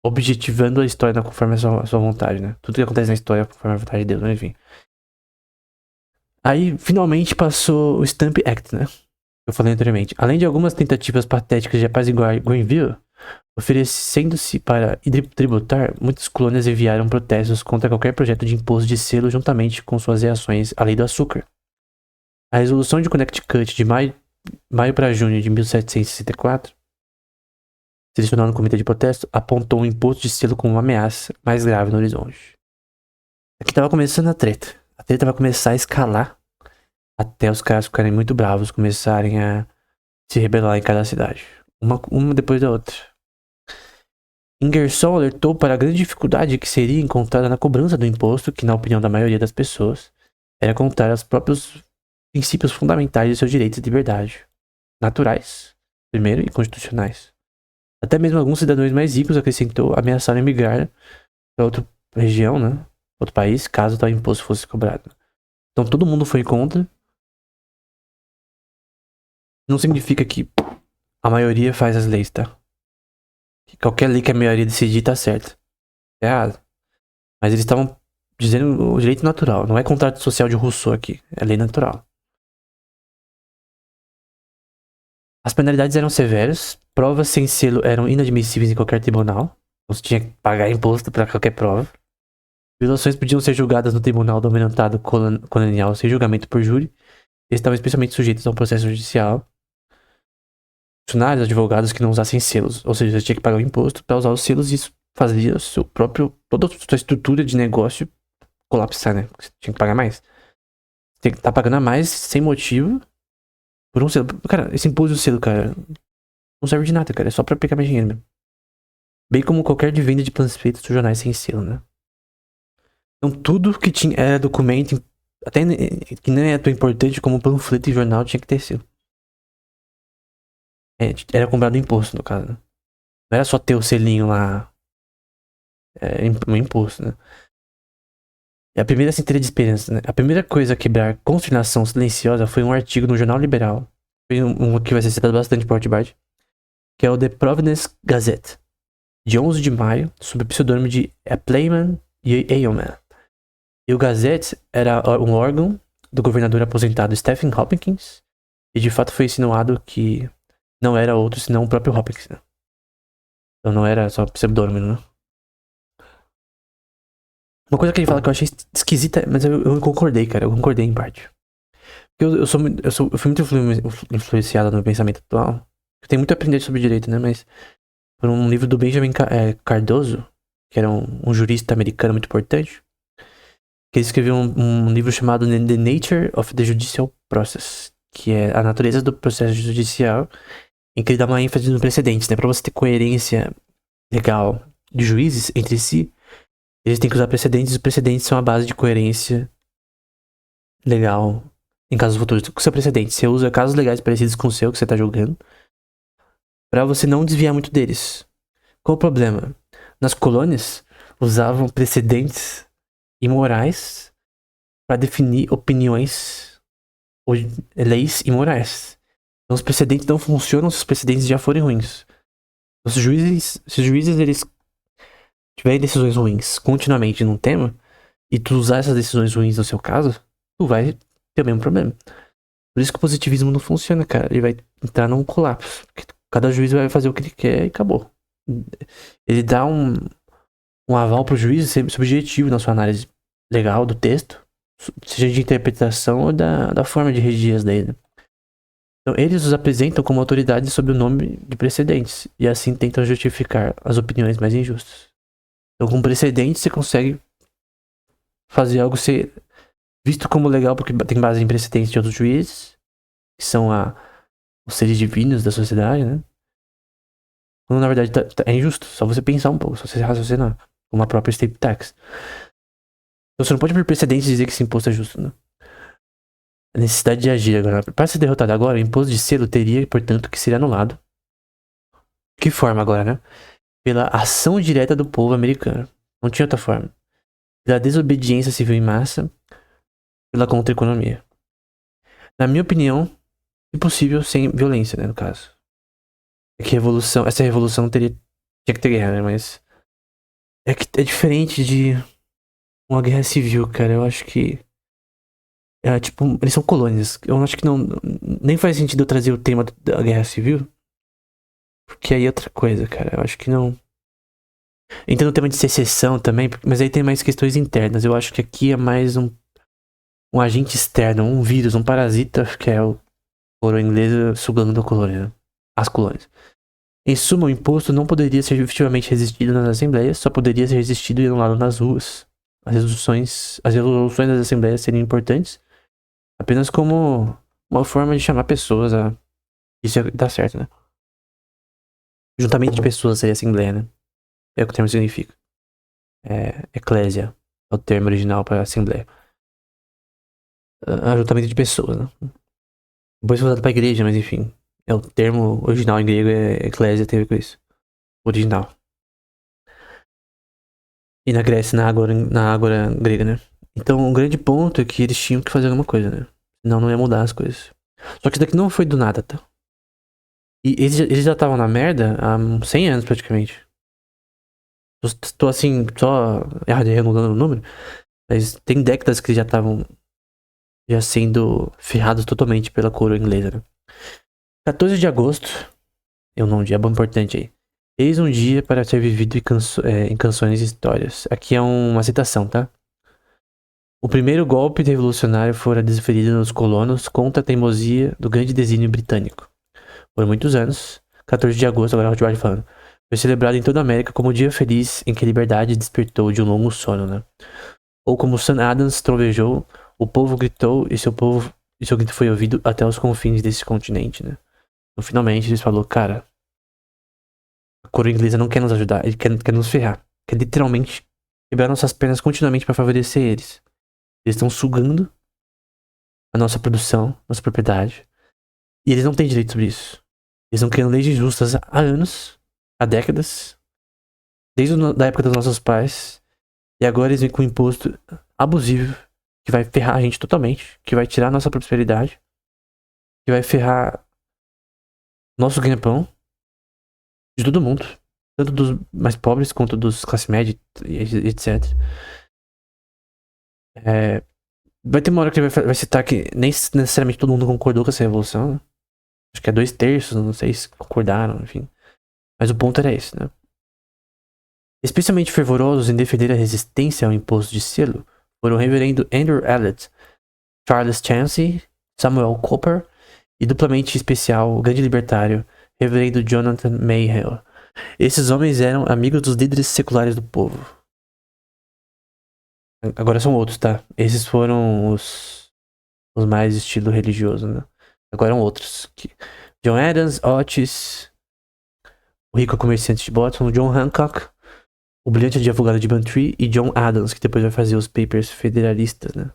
objetivando a história conforme a sua vontade, né? Tudo que acontece na história é conforme a vontade de Deus, mas enfim. Aí, finalmente, passou o Stamp Act, né? Eu falei anteriormente. Além de algumas tentativas patéticas de apaziguar Greenville, oferecendo-se para tributar, muitas colônias enviaram protestos contra qualquer projeto de imposto de selo juntamente com suas reações à lei do açúcar. A resolução de Connecticut de maio para junho de 1764, selecionado no comitê de protesto, apontou o imposto de selo como uma ameaça mais grave no horizonte. Aqui estava começando a treta. A treta vai começar a escalar até os caras ficarem muito bravos, começarem a se rebelar em cada cidade. Uma depois da outra. Ingersoll alertou para a grande dificuldade que seria encontrada na cobrança do imposto, que, na opinião da maioria das pessoas, era contrário aos próprios princípios fundamentais de seus direitos e liberdade, naturais, primeiro, e constitucionais. Até mesmo alguns cidadãos mais ricos, acrescentou, ameaçaram emigrar para região, né? Outro país, caso tal imposto fosse cobrado. Então todo mundo foi contra. Não significa que a maioria faz as leis, tá? Que qualquer lei que a maioria decidir tá certo. É errado. Mas eles estavam dizendo o direito natural. Não é contrato social de Rousseau aqui. É lei natural. As penalidades eram severas. Provas sem selo eram inadmissíveis em qualquer tribunal. Você tinha que pagar imposto para qualquer prova. Violações podiam ser julgadas no tribunal do almirantado colonial sem julgamento por júri. Eles estavam especialmente sujeitos a um processo judicial. Funcionários, advogados que não usassem selos. Ou seja, você tinha que pagar o imposto para usar os selos e isso fazia seu próprio, toda a sua estrutura de negócio colapsar, né? Você tinha que pagar mais. Você tem que estar pagando a mais sem motivo por um selo. Cara, esse imposto do selo, cara, não serve de nada, cara. É só pra pegar mais dinheiro mesmo. Bem como qualquer de venda de panfletos ou jornais sem selo, né? Então tudo que tinha era documento, até que não é tão importante como panfleto e jornal, tinha que ter selo. Era comprado imposto, no caso, né? Não era só ter o selinho lá. Um imposto, né? E a primeira centelha de esperança, né? A primeira coisa a quebrar consternação silenciosa foi um artigo no Jornal Liberal. Foi um que vai ser citado bastante por Rothbard, que é o The Providence Gazette, de 11 de maio, sob o pseudônimo de Playman e Yeoman. E o Gazette era um órgão do governador aposentado Stephen Hopkins, e de fato foi insinuado que não era outro senão o próprio Hopkins, né? Então não era só pseudônimo, né? Uma coisa que ele fala que eu achei esquisita, mas eu concordei, cara. Eu concordei em parte. Porque eu fui muito influenciado no meu pensamento atual. Eu tenho muito a aprender sobre direito, né? Mas por um livro do Benjamin Cardozo, que era um jurista americano muito importante, que ele escreveu um livro chamado The Nature of the Judicial Process, que é a natureza do processo judicial, em que ele dá uma ênfase no precedentes, né? Pra você ter coerência legal de juízes entre si, eles têm que usar precedentes, e os precedentes são a base de coerência legal em casos futuros. Com seu precedente, você usa casos legais parecidos com o seu que você tá julgando, pra você não desviar muito deles. Qual o problema? Nas colônias, usavam precedentes imorais para definir opiniões ou leis imorais. Então os precedentes não funcionam se os precedentes já forem ruins. Se os juízes eles tiverem decisões ruins continuamente num tema, e tu usar essas decisões ruins no seu caso, tu vai ter o mesmo problema. Por isso que o positivismo não funciona, cara. Ele vai entrar num colapso. Porque cada juiz vai fazer o que ele quer e acabou. Ele dá um aval pro juiz ser subjetivo na sua análise legal do texto, seja de interpretação ou da forma de redigir as leis, né? Então, eles os apresentam como autoridades sob o nome de precedentes, e assim tentam justificar as opiniões mais injustas. Então, com precedentes, você consegue fazer algo ser visto como legal porque tem base em precedentes de outros juízes, que são os seres divinos da sociedade, né? Quando na verdade é injusto, só você pensar um pouco, só você raciocinar, como a própria estate tax. Então você não pode por precedentes dizer que esse imposto é justo, né? A necessidade de agir agora. Para ser derrotado agora, o imposto de selo teria, portanto, que ser anulado. De que forma agora, né? Pela ação direta do povo americano. Não tinha outra forma. Pela desobediência civil em massa, pela contra-economia. Na minha opinião, impossível sem violência, né, no caso. É que essa revolução tinha que ter guerra, né? Mas é que é diferente de uma guerra civil, cara. Eu acho que tipo, eles são colônias. Eu acho que não nem faz sentido eu trazer o tema da guerra civil, porque aí é outra coisa, cara. Eu acho que não. Entra no tema de secessão também, mas aí tem mais questões internas. Eu acho que aqui é mais um agente externo, um vírus, um parasita, que é o coroa inglesa sugando a colônia, né? As colônias. Em suma, o imposto não poderia ser efetivamente resistido nas assembleias, só poderia ser resistido e anulado nas ruas. As resoluções das assembleias seriam importantes apenas como uma forma de chamar pessoas a isso dar certo, né? Juntamente de pessoas seria assembleia, né? É o que o termo significa. Eclésia é o termo original para assembleia. Ajuntamento de pessoas, né? Depois foi usado pra igreja, mas enfim. O termo original em grego é eclésia, tem a ver com isso. Original. E na Grécia, na Ágora grega, né? Então, o grande ponto é que eles tinham que fazer alguma coisa, né? Senão não ia mudar as coisas. Só que isso daqui não foi do nada, tá? E eles já estavam na merda há uns 100 anos, praticamente. Tô assim, só arredondando o número, mas tem décadas que eles já estavam já sendo ferrados totalmente pela coroa inglesa, né? 14 de agosto, é um dia bem importante aí. Eis um dia para ser vivido em canções e histórias. Aqui é uma citação, tá? O primeiro golpe revolucionário fora desferido nos colonos contra a teimosia do grande desígnio britânico. Por muitos anos, 14 de agosto, agora é o George falando, foi celebrado em toda a América como o dia feliz em que a liberdade despertou de um longo sono, né? Ou como Sam Adams trovejou, o povo gritou e seu grito foi ouvido até os confins desse continente, né? Então, finalmente, eles falou, cara, a coroa inglesa não quer nos ajudar, ele quer nos ferrar. Quer literalmente quebrar nossas pernas continuamente para favorecer eles. Eles estão sugando a nossa produção, nossa propriedade. E eles não têm direito sobre isso. Eles estão criando leis injustas há anos, há décadas, desde a época dos nossos pais. E agora eles vêm com um imposto abusivo que vai ferrar a gente totalmente, que vai tirar a nossa prosperidade, que vai ferrar nosso ganha-pão de todo mundo, tanto dos mais pobres quanto dos classe média, etc. Vai ter uma hora que ele vai citar que nem necessariamente todo mundo concordou com essa revolução, né? Acho que é 2/3, não sei se concordaram, enfim. Mas o ponto era esse, né? Especialmente fervorosos em defender a resistência ao imposto de selo foram o reverendo Andrew Elliot, Charles Chancey, Samuel Cooper e, duplamente especial, o grande libertário, reverendo Jonathan Mayhew. Esses homens eram amigos dos líderes seculares do povo. Agora são outros, tá? Esses foram os mais estilo religioso, né? Agora são outros. John Adams, Otis, o rico comerciante de Boston, John Hancock, o brilhante advogado de Bantry e John Adams, que depois vai fazer os papers federalistas, né?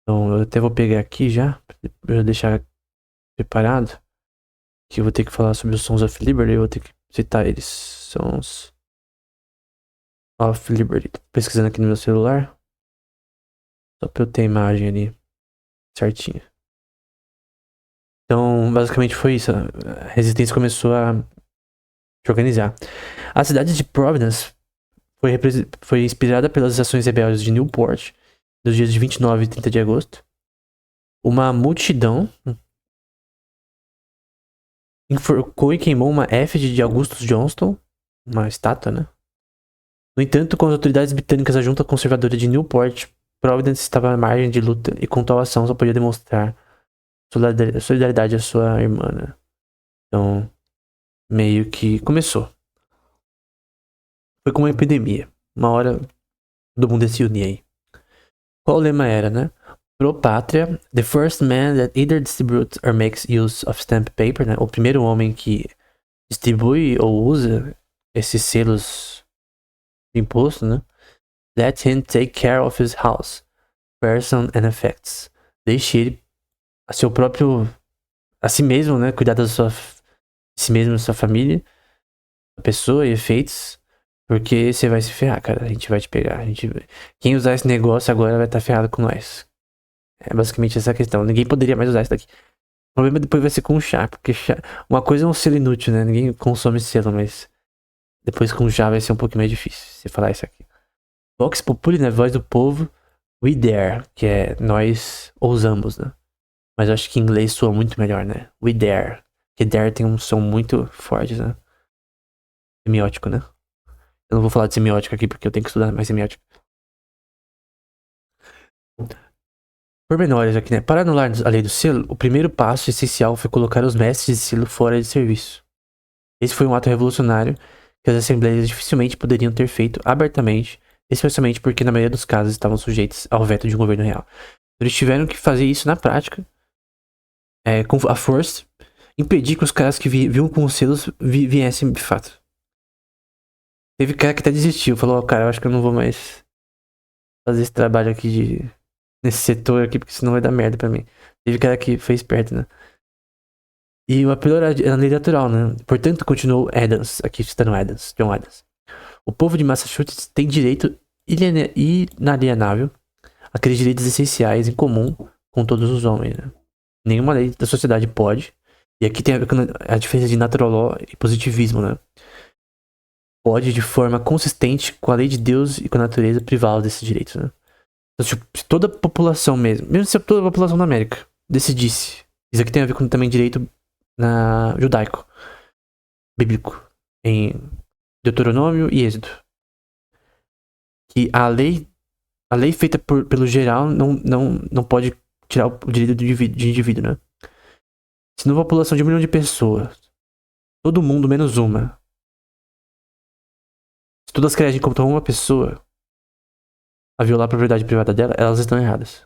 Então eu até vou pegar aqui já, pra eu deixar preparado, que eu vou ter que falar sobre os Sons of Liberty, eu vou ter que citar eles. Sons of Liberty. Tô pesquisando aqui no meu celular, só pra eu ter a imagem ali certinha. Então, basicamente foi isso. A resistência começou a se organizar. A cidade de Providence foi inspirada pelas ações rebeldes de Newport, dos dias de 29 e 30 de agosto. Uma multidão enforcou e queimou uma efígie de Augustus Johnston, uma estátua, né? No entanto, com as autoridades britânicas, a junta conservadora de Newport, Providence estava à margem de luta e com tal ação só podia demonstrar solidariedade à sua irmã, né? Então, meio que começou. Foi como uma epidemia. Uma hora todo mundo ia se unir aí. Qual o lema era, né? Pro Pátria, the first man that either distributes or makes use of stamp paper, né? O primeiro homem que distribui ou usa esses selos de imposto, né? Let him take care of his house, person and effects. Deixe ele a si mesmo, né? Cuidar de si mesmo, da sua família, da pessoa e efeitos. Porque você vai se ferrar, cara. A gente vai te pegar. Quem usar esse negócio agora vai estar ferrado com nós. É basicamente essa a questão. Ninguém poderia mais usar isso daqui. O problema depois vai ser com o chá. Porque chá... uma coisa é um selo inútil, né? Ninguém consome selo, mas depois com chá vai ser um pouquinho mais difícil. Você falar isso aqui. Vox Populi, né? Voz do povo. We dare, que é nós ousamos, né? Mas eu acho que em inglês soa muito melhor, né? We dare. Porque dare tem um som muito forte, né? Semiótico, né? Eu não vou falar de semiótica aqui porque eu tenho que estudar mais semiótica. Pormenores aqui, né? Para anular a lei do selo, o primeiro passo essencial foi colocar os mestres de selo fora de serviço. Esse foi um ato revolucionário que as assembleias dificilmente poderiam ter feito abertamente, especialmente porque na maioria dos casos estavam sujeitos ao veto de um governo real. Eles tiveram que fazer isso na prática, com a força, impedir que os caras que vinham com os selos viessem de fato. Teve cara que até desistiu, falou, cara, eu acho que eu não vou mais fazer esse trabalho aqui nesse setor aqui, porque senão vai dar merda pra mim. Teve cara que foi esperto, né? E o apelo era a lei natural, né? Portanto, continuou Adams, aqui citando Adams, John Adams. O povo de Massachusetts tem direito inalienável àqueles direitos essenciais em comum com todos os homens, né? Nenhuma lei da sociedade pode. E aqui tem a ver com a diferença de natural law e positivismo, né? Pode, de forma consistente com a lei de Deus e com a natureza, privá-los desses direitos, né? Então, tipo, se toda a população mesmo se toda a população da América decidisse, isso aqui tem a ver com também direito judaico, bíblico, em Deuteronômio e Êxodo, que a lei feita pelo geral não pode tirar o direito de indivíduo, né? Se numa população de 1 milhão de pessoas, todo mundo menos uma, se todas querem contra uma pessoa a violar a propriedade privada dela, elas estão erradas.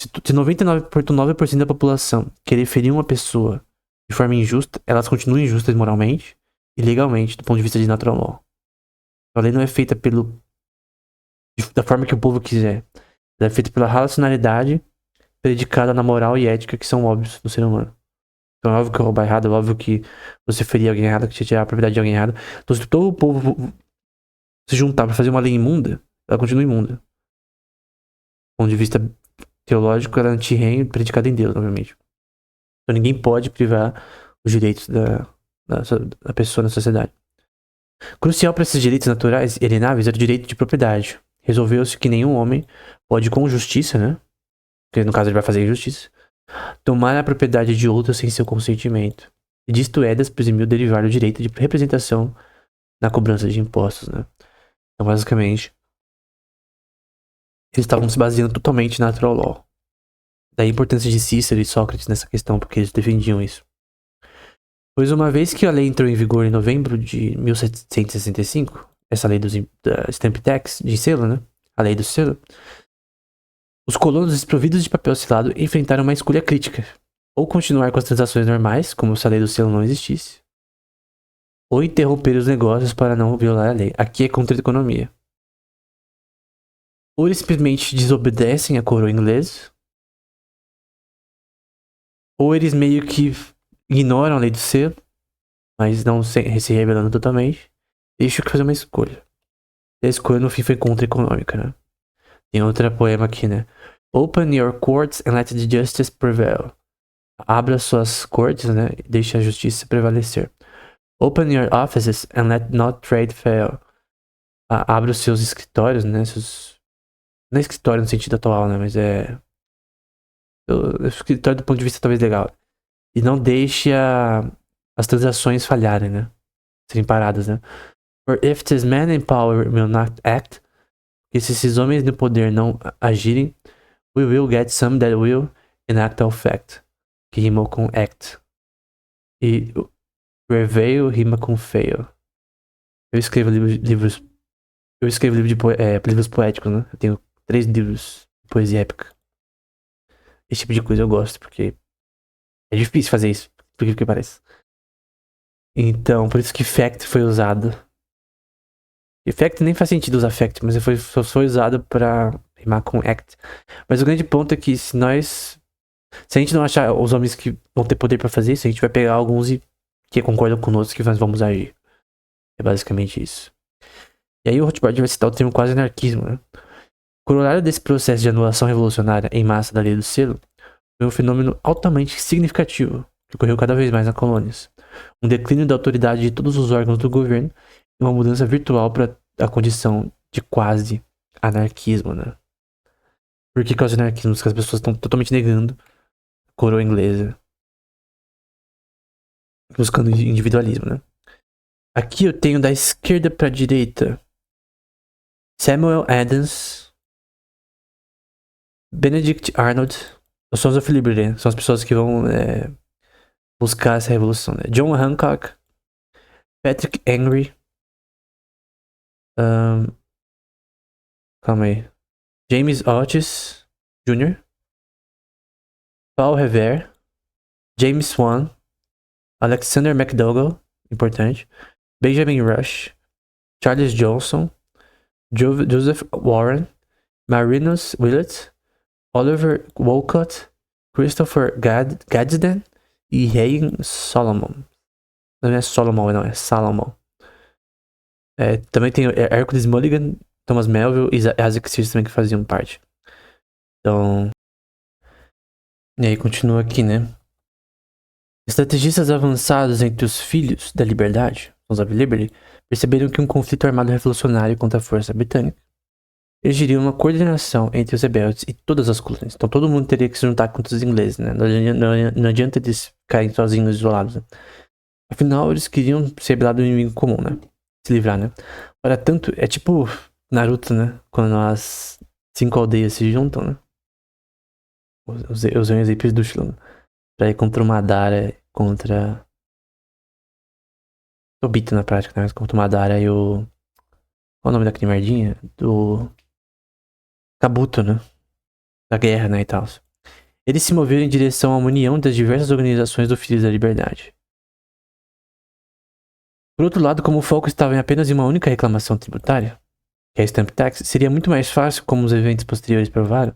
Se 99,9% da população querer ferir uma pessoa de forma injusta, elas continuam injustas moralmente e legalmente, do ponto de vista de natural law. A lei não é feita da forma que o povo quiser. Ela é feita pela racionalidade predicada na moral e ética que são óbvios do ser humano. Então é óbvio que roubar errado, é óbvio que você ferir alguém errado, que você tirar a propriedade de alguém errado. Então se todo o povo se juntar pra fazer uma lei imunda, ela continua imunda. Do ponto de vista teológico, ela é anti-reino, predicada em Deus, obviamente. Então ninguém pode privar os direitos da pessoa na sociedade. Crucial para esses direitos naturais e alienáveis é o direito de propriedade. Resolveu-se que nenhum homem pode, com justiça, né? Porque no caso ele vai fazer injustiça, tomar a propriedade de outro sem seu consentimento. E disto Edas presumiu derivar o direito de representação na cobrança de impostos, né? Então, basicamente, eles estavam se baseando totalmente na natural law. Daí a importância de Cícero e Sócrates nessa questão, porque eles defendiam isso. Pois uma vez que a lei entrou em vigor em novembro de 1765, essa lei da Stamp Tax, de selo, né? A lei do selo, os colonos desprovidos de papel selado enfrentaram uma escolha crítica. Ou continuar com as transações normais, como se a lei do selo não existisse, ou interromper os negócios para não violar a lei. Aqui é contra a economia. Ou eles simplesmente desobedecem à coroa inglesa, ou eles meio que ignoram a lei do selo, mas não se rebelando totalmente, deixam que fazer uma escolha. E a escolha no fim foi contra-econômica, né? Tem outro poema aqui, né? Open your courts and let the justice prevail. Abra suas cortes, né? E deixe a justiça prevalecer. Open your offices and let not trade fail. Abra os seus escritórios, né? Não é escritório no sentido atual, né? Mas é... O escritório do ponto de vista talvez legal. E não deixe as transações falharem, né? Serem paradas, né? For if this man in power will not act, e se esses homens no poder não agirem, we will get some that will enact all fact. Que rimou com act. E prevail rima com fail. Eu escrevo livros. Eu escrevo livros poéticos, né? Eu tenho 3 livros de poesia épica. Esse tipo de coisa eu gosto, porque é difícil fazer isso, por que parece. Então, por isso que fact foi usado. E fact nem faz sentido usar fact, mas só foi usado pra rimar com act. Mas o grande ponto é que se a gente não achar os homens que vão ter poder pra fazer isso, a gente vai pegar alguns que concordam conosco que nós vamos agir. É basicamente isso. E aí o Rothbard vai citar o termo quase anarquismo, né? O corolário desse processo de anulação revolucionária em massa da lei do selo foi um fenômeno altamente significativo que ocorreu cada vez mais nas colônias. Um declínio da autoridade de todos os órgãos do governo e uma mudança virtual para a condição de quase anarquismo, né? Por que quase anarquismo? Porque as pessoas estão totalmente negando a coroa inglesa, buscando individualismo, né? Aqui eu tenho da esquerda para a direita Samuel Adams, Benedict Arnold, os Sons of Liberty, são as pessoas que vão buscar essa revolução, né? John Hancock, Patrick Henry, calma aí, James Otis Jr., Paul Revere, James Swan, Alexander McDougall, importante, Benjamin Rush, Charles Johnson, Joseph Warren, Marinus Willett, Oliver Wolcott, Christopher Gadsden e Ian Solomon. Não é Solomon, não, é Salomon. Também tem Hercules Mulligan, Thomas Melville e Isaac Sears também que faziam parte. Então... E aí continua aqui, né? Estrategistas avançados entre os filhos da liberdade, Sons of Liberty, perceberam que um conflito armado revolucionário contra a força britânica exigiria uma coordenação entre os rebeldes e todas as colônias. Então todo mundo teria que se juntar contra os ingleses, né? Não adianta eles ficarem sozinhos, isolados. Né? Afinal, eles queriam se rebelar do inimigo comum, né? Se livrar, né? Para tanto, é tipo Naruto, né? Quando as 5 aldeias se juntam, né? Os exemplos do Shilon. Pra ir contra o Madara, contra... Obito na prática, né? Contra o Madara e o... Qual o nome daquele merdinha? Do... Kabuto, né? Da guerra, né, e tal. Eles se moveram em direção a uma união das diversas organizações do Filhos da Liberdade. Por outro lado, como o foco estava em apenas uma única reclamação tributária, que é a Stamp Tax, seria muito mais fácil, como os eventos posteriores provaram,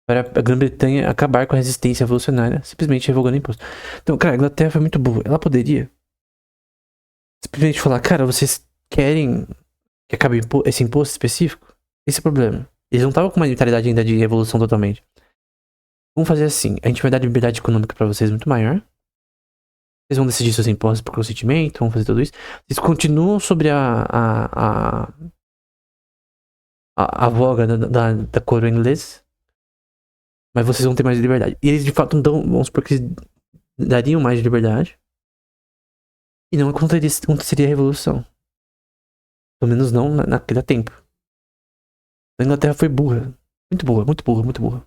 para a Grã-Bretanha acabar com a resistência revolucionária, simplesmente revogando o imposto. Então, cara, a Inglaterra foi muito burra. Ela poderia simplesmente falar, cara, vocês querem que acabe esse imposto específico? Esse é o problema. Eles não estavam com uma mentalidade ainda de revolução totalmente. Vamos fazer assim, a gente vai dar liberdade econômica pra vocês muito maior. Vocês vão decidir seus impostos por consentimento, vão fazer tudo isso. Vocês continuam sobre a voga da coroa inglesa, mas vocês vão ter mais liberdade. E eles de fato não dão, vamos supor que eles dariam mais liberdade. E não aconteceria a revolução. Pelo menos não naquele tempo. A Inglaterra foi burra. Muito burra, muito burra, muito burra.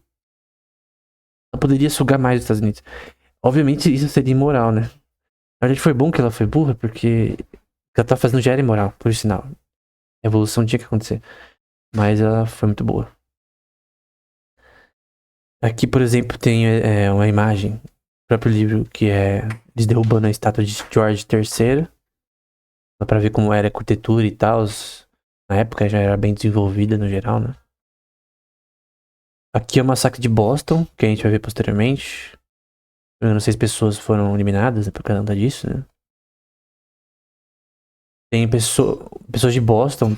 Ela poderia sugar mais os Estados Unidos. Obviamente isso seria imoral, né? Na verdade foi bom que ela foi burra, porque o que ela tá fazendo já era imoral, por sinal. A revolução tinha que acontecer. Mas ela foi muito boa. Aqui, por exemplo, tem uma imagem do próprio livro que é eles derrubando a estátua de George III. Dá pra ver como era a arquitetura e tal. Na época já era bem desenvolvida no geral, né? Aqui é o massacre de Boston, que a gente vai ver posteriormente. Eu não sei se pessoas foram eliminadas por causa disso, né? Tem pessoas de Boston,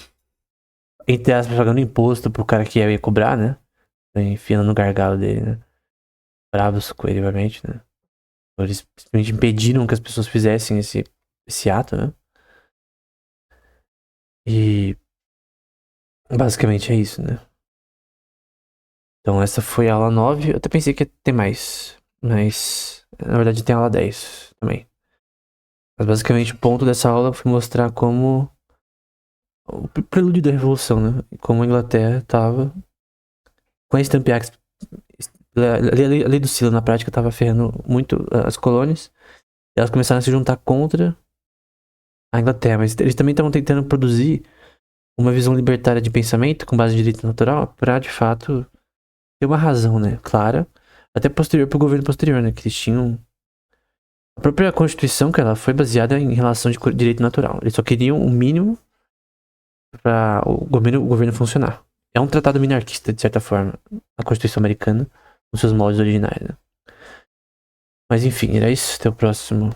entre aspas, pagando imposto pro cara que ia cobrar, né? Enfiando no gargalo dele, né? Bravos com ele, obviamente, né? Eles simplesmente impediram que as pessoas fizessem esse ato, né? E basicamente é isso, né? Então essa foi a aula 9. Eu até pensei que ia ter mais. Mas na verdade tem a aula 10 também. Mas basicamente o ponto dessa aula foi mostrar como o prelúdio da Revolução, né? E como a Inglaterra estava com a Stamp Act. A lei do Sila na prática estava ferrando muito as colônias. E elas começaram a se juntar contra a Inglaterra. Mas eles também estavam tentando produzir uma visão libertária de pensamento com base em direito natural para de fato ter uma razão, né? Clara. Até posterior pro governo posterior, né? Que eles tinham. A própria Constituição, que ela foi baseada em relação de direito natural. Eles só queriam o mínimo para o governo funcionar. É um tratado minarquista, de certa forma, a Constituição americana, nos seus moldes originais, né? Mas enfim, era isso. Até o próximo